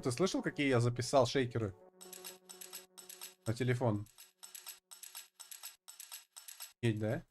Ты слышал, какие я записал шейкеры на телефон? Есть, да?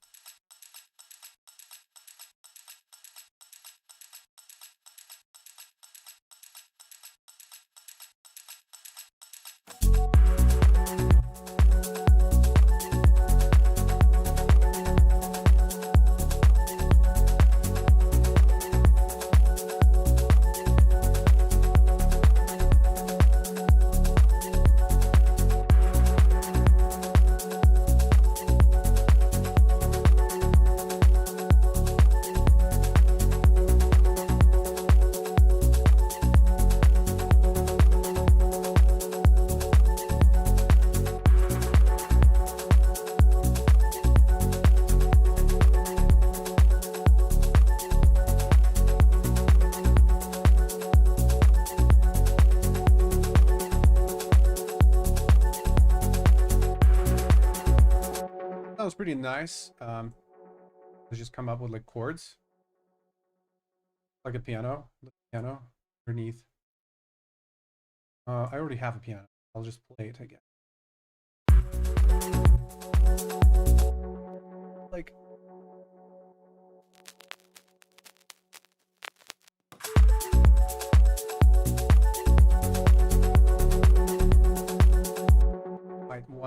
Sounds pretty nice. Let's just come up with like chords, like a piano underneath. I already have a piano. I'll just play it again. Like.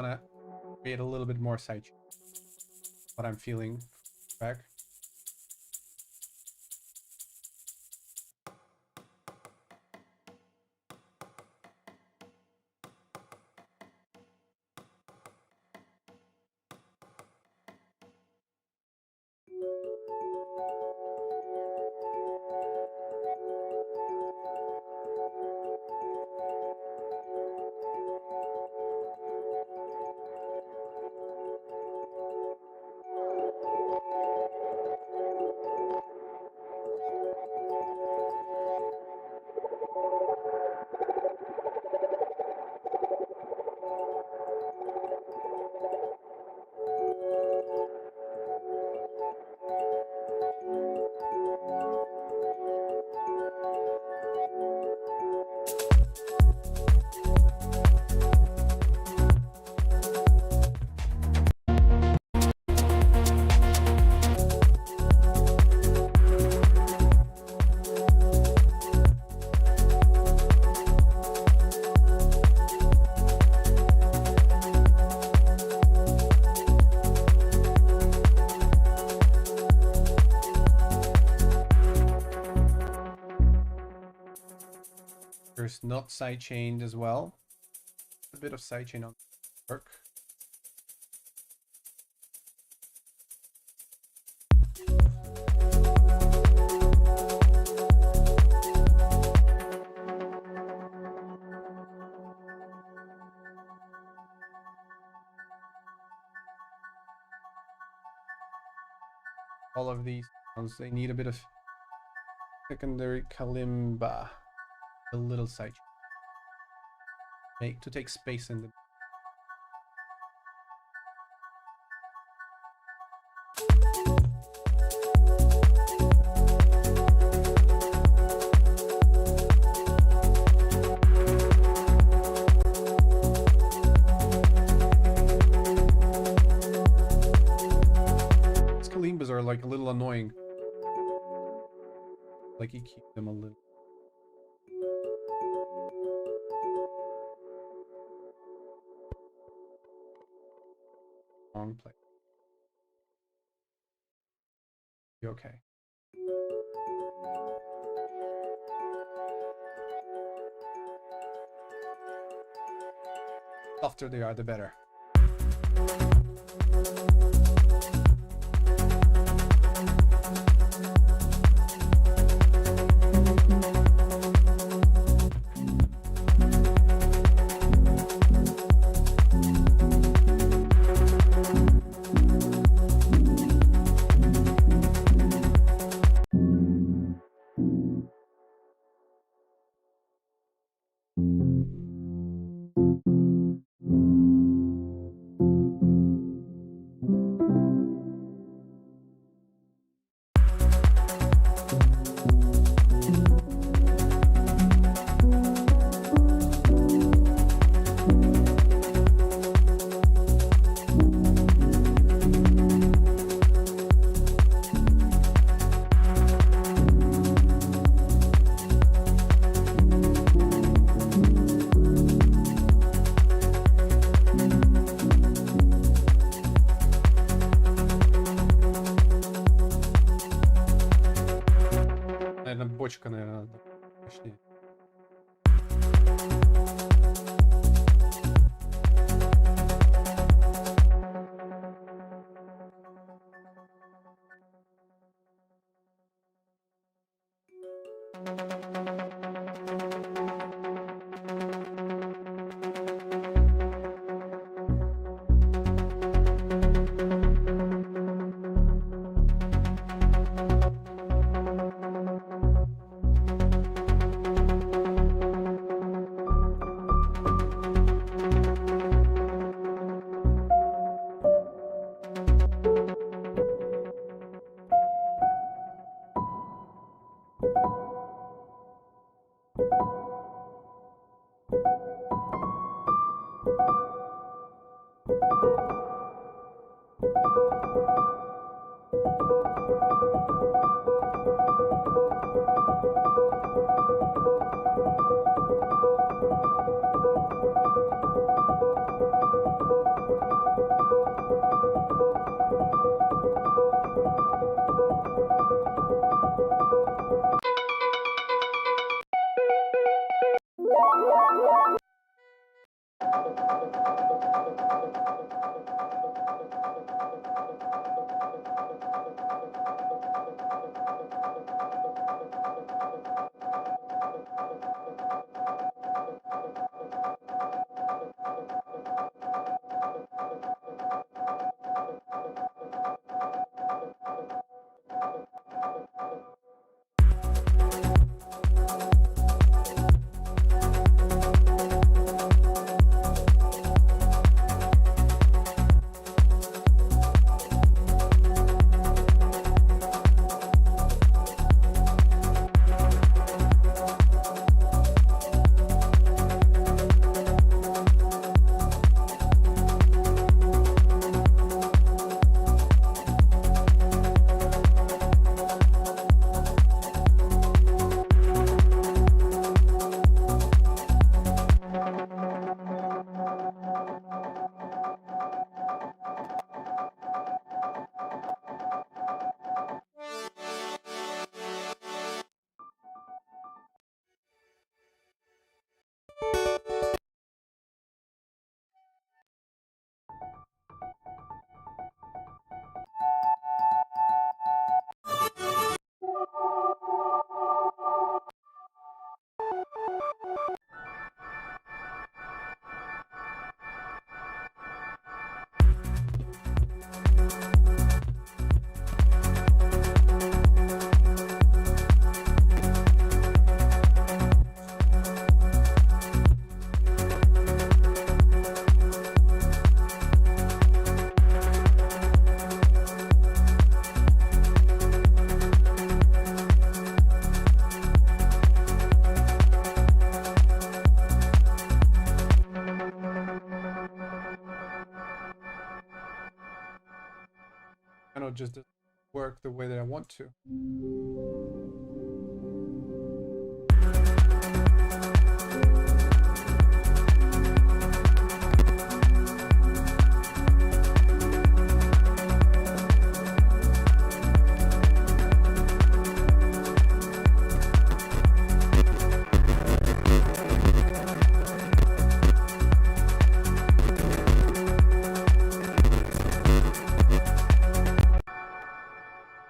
want to create a little bit more sidechain. What I'm feeling back. There's not sidechained as well. A bit of sidechain on work. All of these sounds, they need a bit of secondary kalimba, a little sidechain. To take space in the these kalimbas are like a little annoying. Like you keep them a little. Wrong place. You okay? Softer they are, the better. Наверное, бочка, наверное, надо. Точнее. Just doesn't work the way that I want to.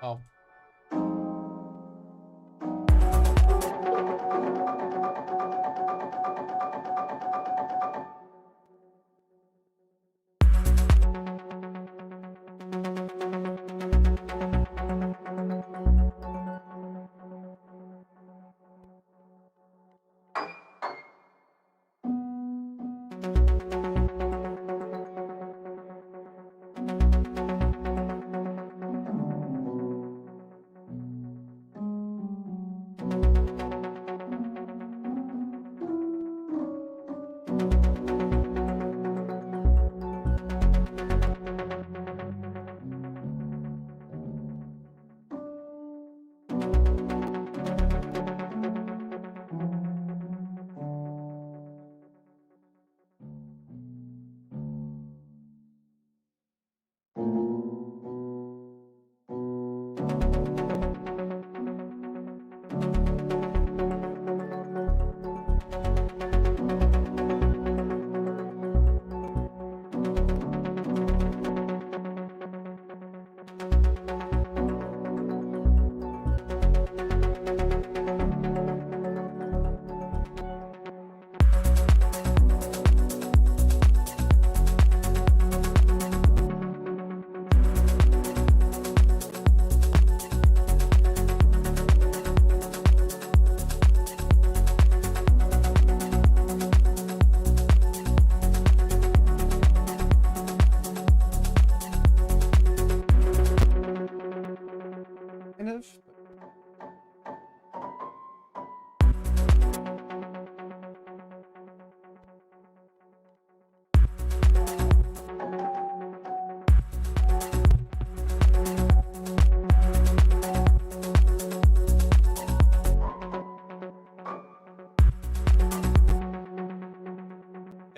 Oh.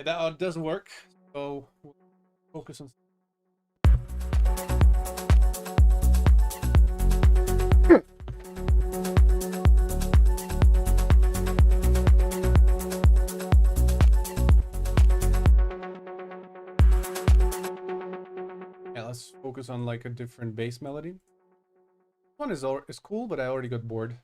That doesn't work, so we'll focus on focus on like a different bass melody. One is cool, but I already got bored.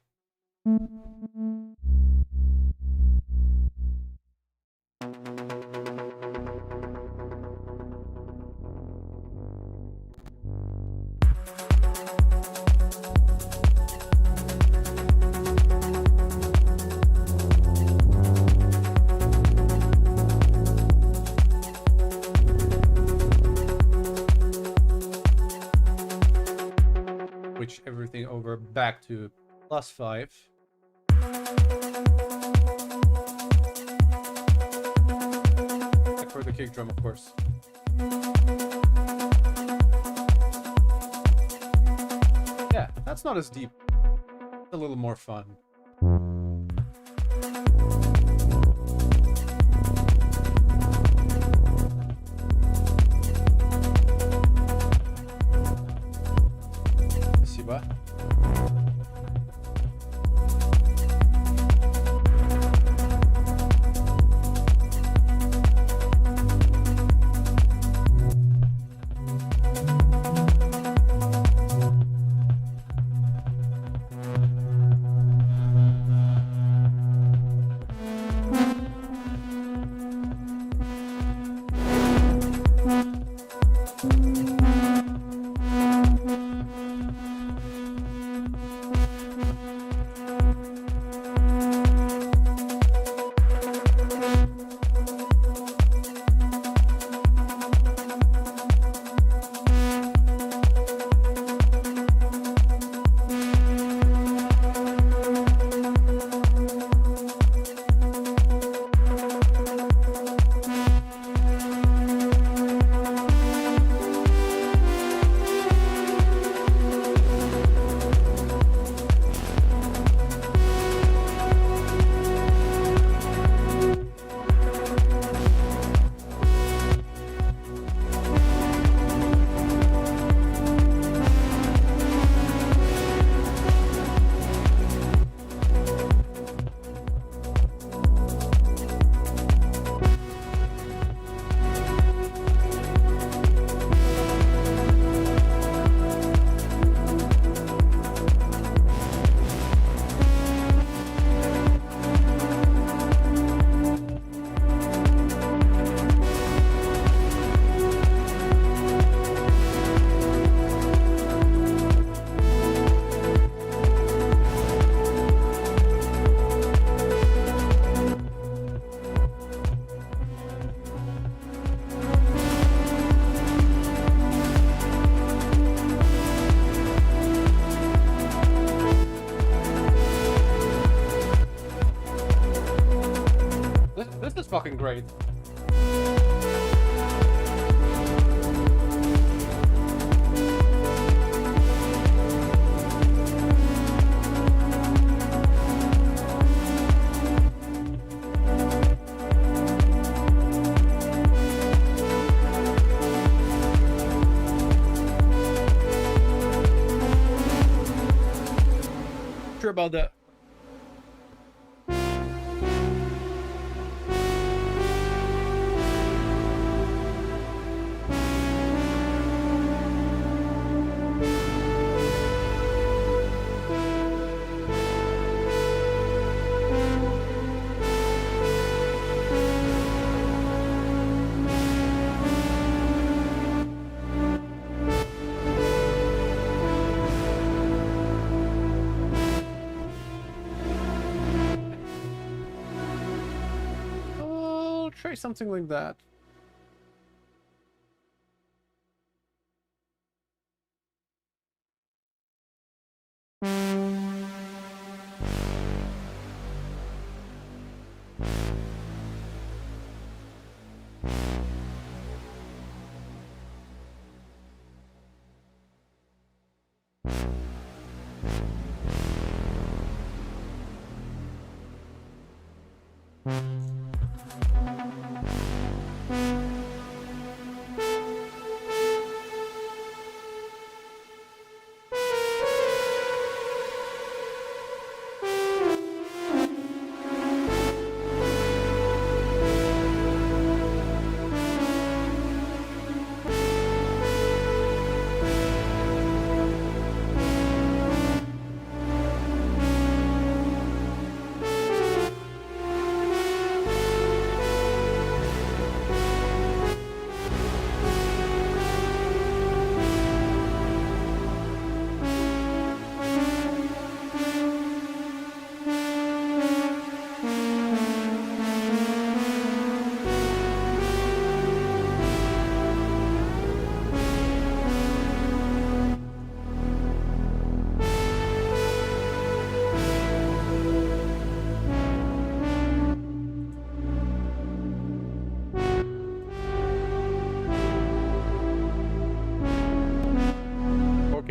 Switch everything over back to +5. Except for the kick drum, of course. Yeah, that's not as deep. It's a little more fun. Спасибо. This is fucking great. Sure about that. Try something like that.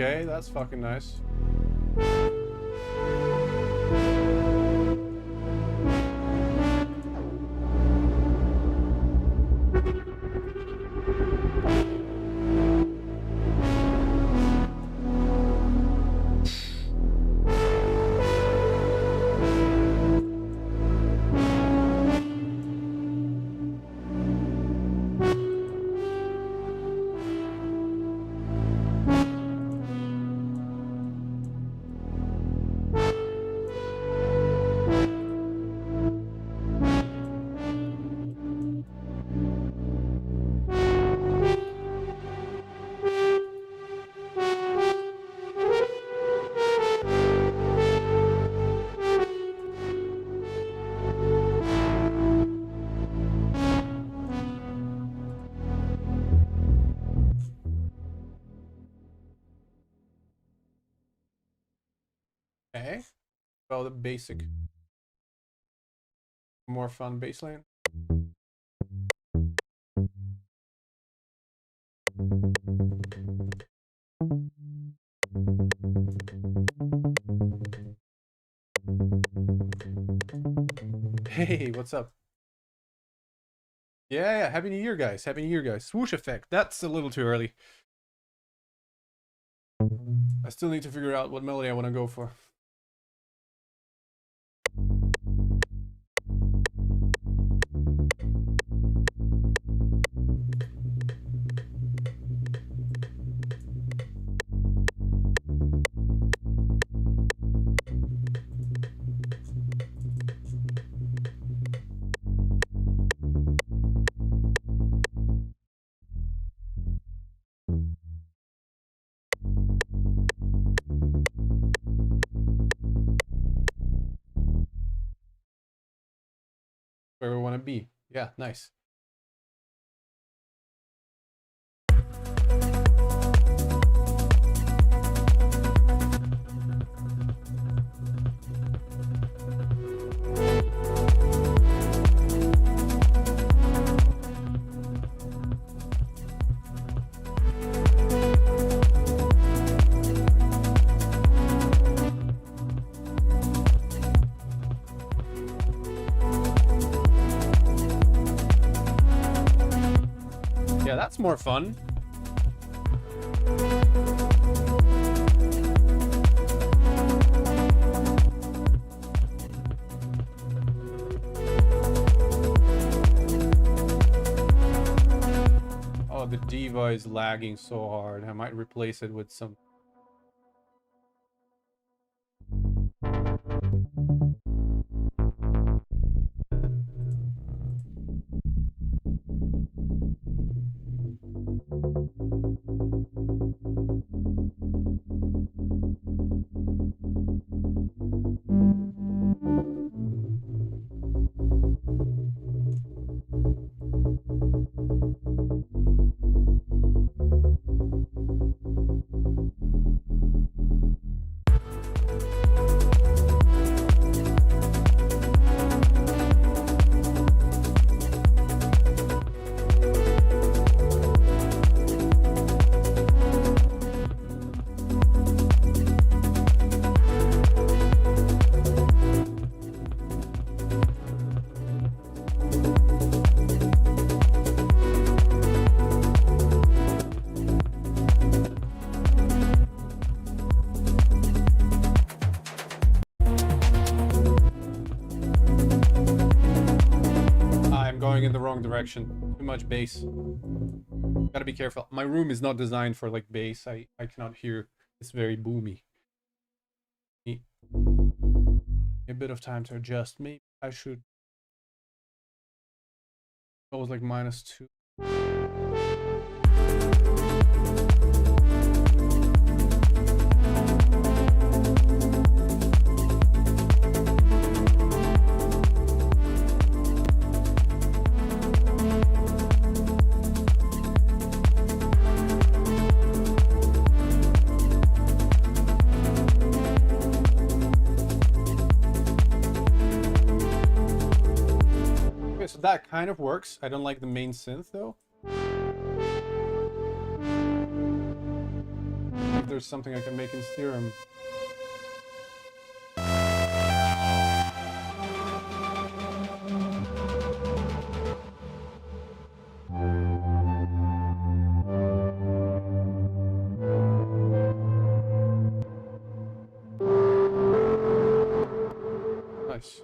Okay, that's fucking nice. Okay. Well, the basic, more fun bass line. Hey, what's up? Yeah, yeah. Happy New Year, guys. Happy New Year, guys. Swoosh effect. That's a little too early. I still need to figure out what melody I want to go for. Where we want to be. Yeah, nice. Yeah, that's more fun. Oh, the Diva is lagging so hard. I might replace it with some. Going in the wrong direction. Too much bass. Gotta be careful. My room is not designed for like bass. I cannot hear. It's very boomy. A bit of time to adjust. Maybe I should. That was like -2. So that kind of works. I don't like the main synth though. there's something I can make in Serum. Nice.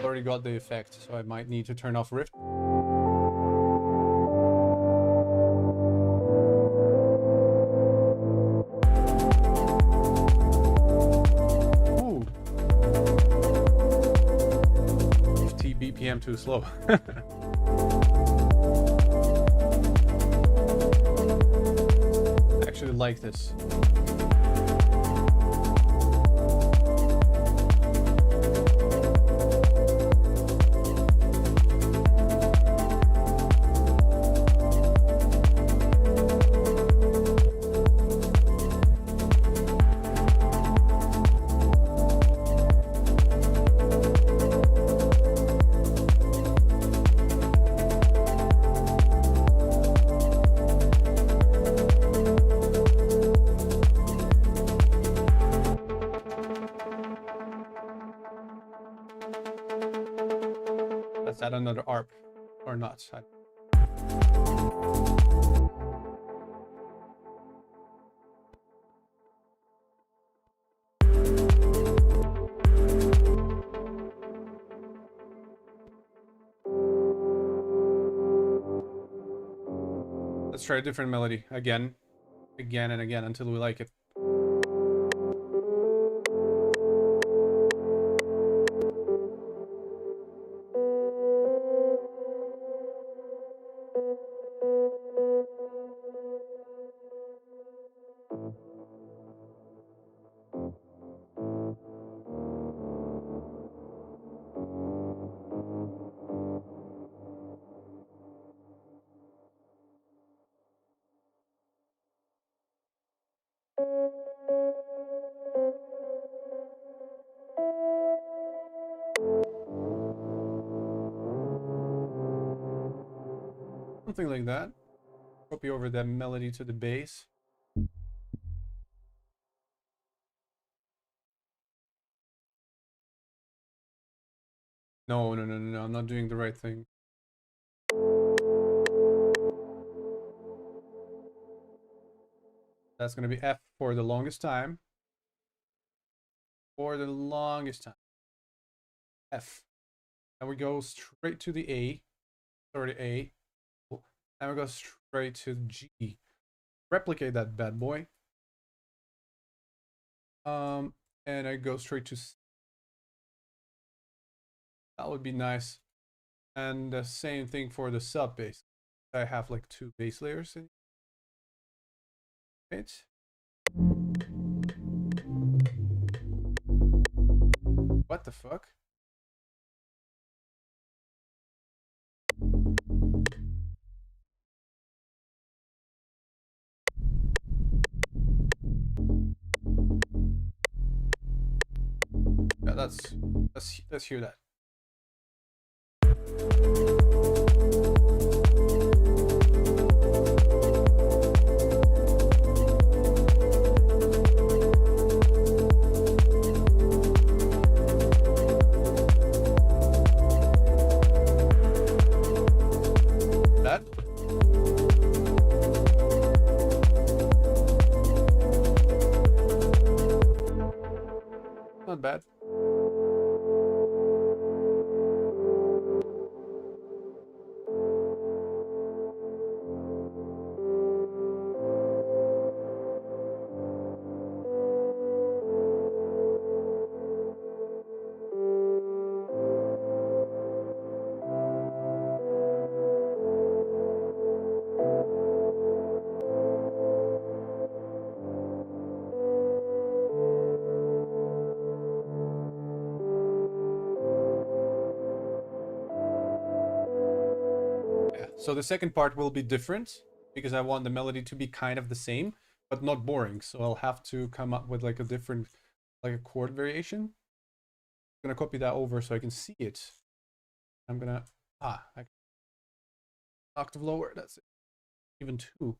Already got the effect, so I might need to turn off Rift. Ooh. 50 BPM too slow. I actually like this. Let's add another ARP or not. Let's try a different melody again and again until we like it. Something like that. Copy over that melody to the bass. No, I'm not doing the right thing. That's gonna be F for the longest time. For the longest time. F. And we go straight to the A. Sorry, A. And we go straight to G. Replicate that bad boy. And I go straight to C. That would be nice. And the same thing for the sub bass. I have like 2 bass layers in it. What the fuck? Yeah, let's hear that. That? Not bad. So the second part will be different because I want the melody to be kind of the same, but not boring. So I'll have to come up with like a different, like a chord variation. I'm gonna copy that over so I can see it. I'm gonna, octave lower. That's it. Even 2.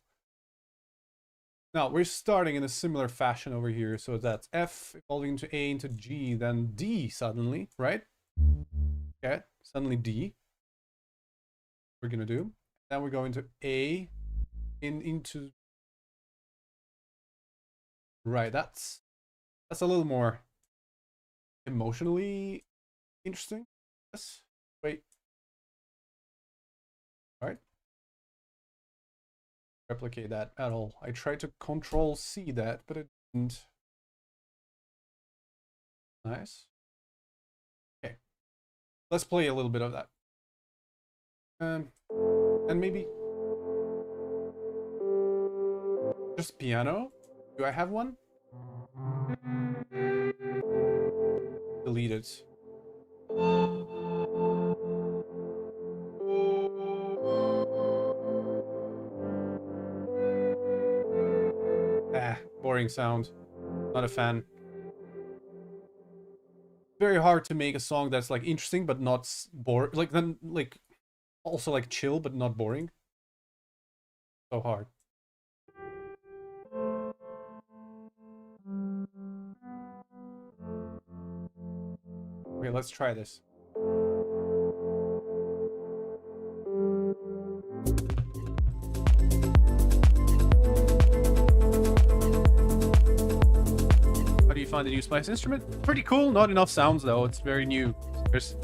Now we're starting in a similar fashion over here. So that's F evolving into A into G, then D suddenly, right? Okay, suddenly D. We're gonna do. Then we're going to A into. Right, that's a little more emotionally interesting. Yes. Wait. All right. Replicate that at all. I tried to control C that, but it didn't. Nice. Okay. Let's play a little bit of that. And maybe just piano. Do I have one? Delete it. Boring sound. Not a fan. Very hard to make a song that's like interesting but not boring. Like then like also like chill but not boring. So hard. Okay, let's try this. How do you find the new Splice instrument? Pretty cool. Not enough sounds though. It's very new. There's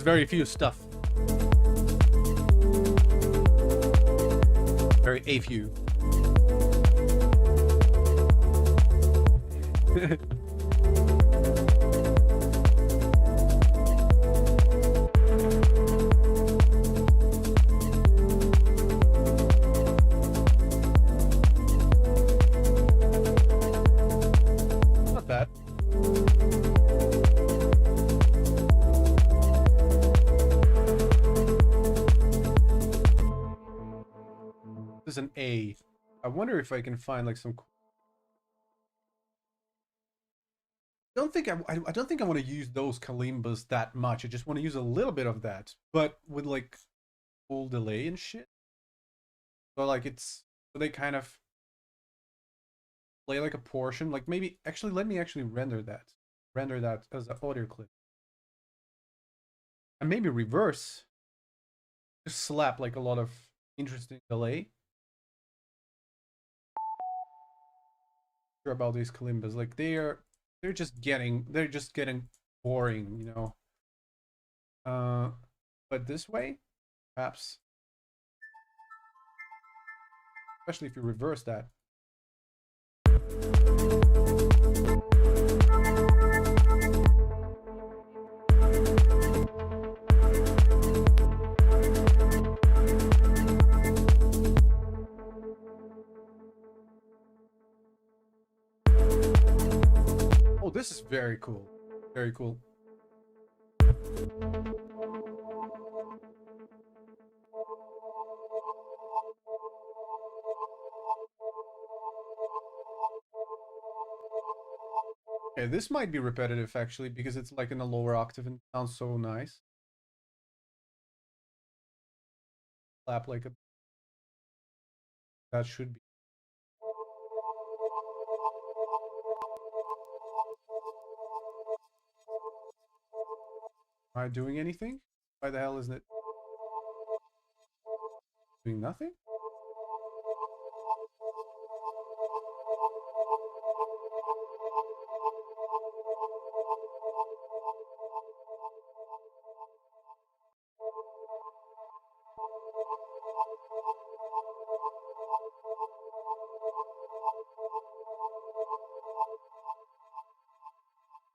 very few stuff. Very a few. Not bad. This is an A. I wonder if I can find like some. I don't think I want to use those kalimbas that much. I just want to use a little bit of that, but with like full delay and shit. So like so they kind of play like a portion. Like maybe actually let me actually render that as an audio clip, and maybe reverse. Just slap like a lot of interesting delay. Sure about these kalimbas, like they're just getting boring, you know. But this way, perhaps, especially if you reverse that. Oh, this is very cool. Very cool. Okay, this might be repetitive actually because it's like in a lower octave and it sounds so nice. Slap like a. That should be. Am I doing anything? Why the hell isn't it doing nothing?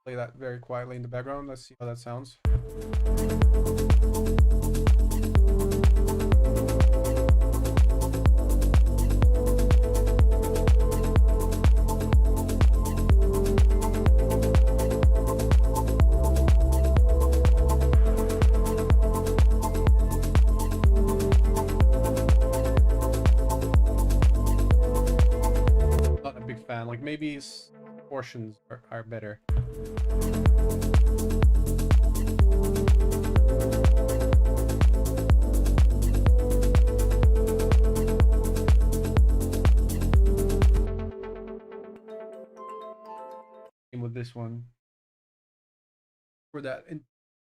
Play that very quietly in the background. Let's see how that sounds. Not a big fan. Like maybe his portions are better. this one. For that in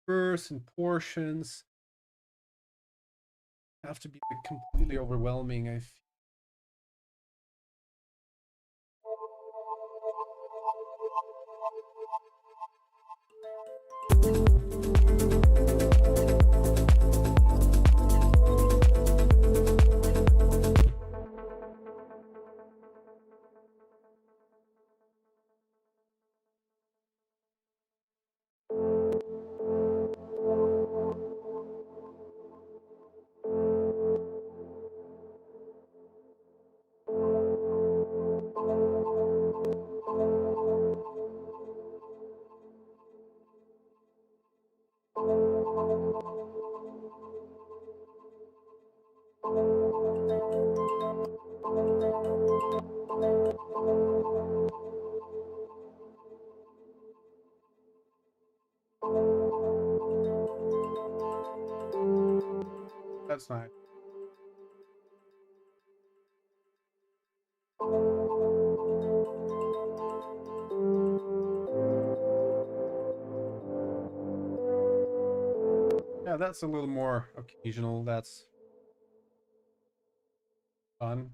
bursts and portions. Have to be like, completely overwhelming, I feel. That's nice. Yeah, that's a little more occasional. That's fun.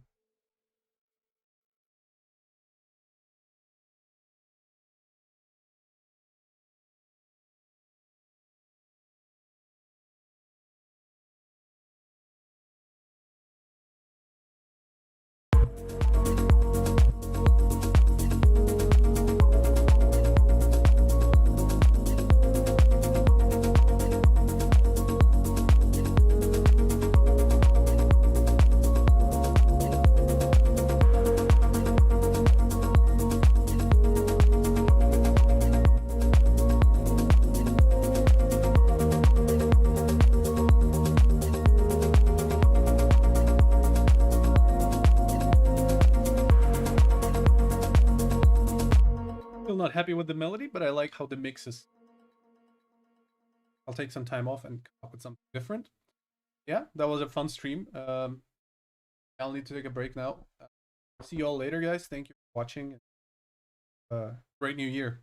Still not happy with the melody, but I like how the mix is. I'll take some time off and come up with something different. Yeah, that was a fun stream. I'll need to take a break now. See you all later, guys. Thank you for watching. Great new year.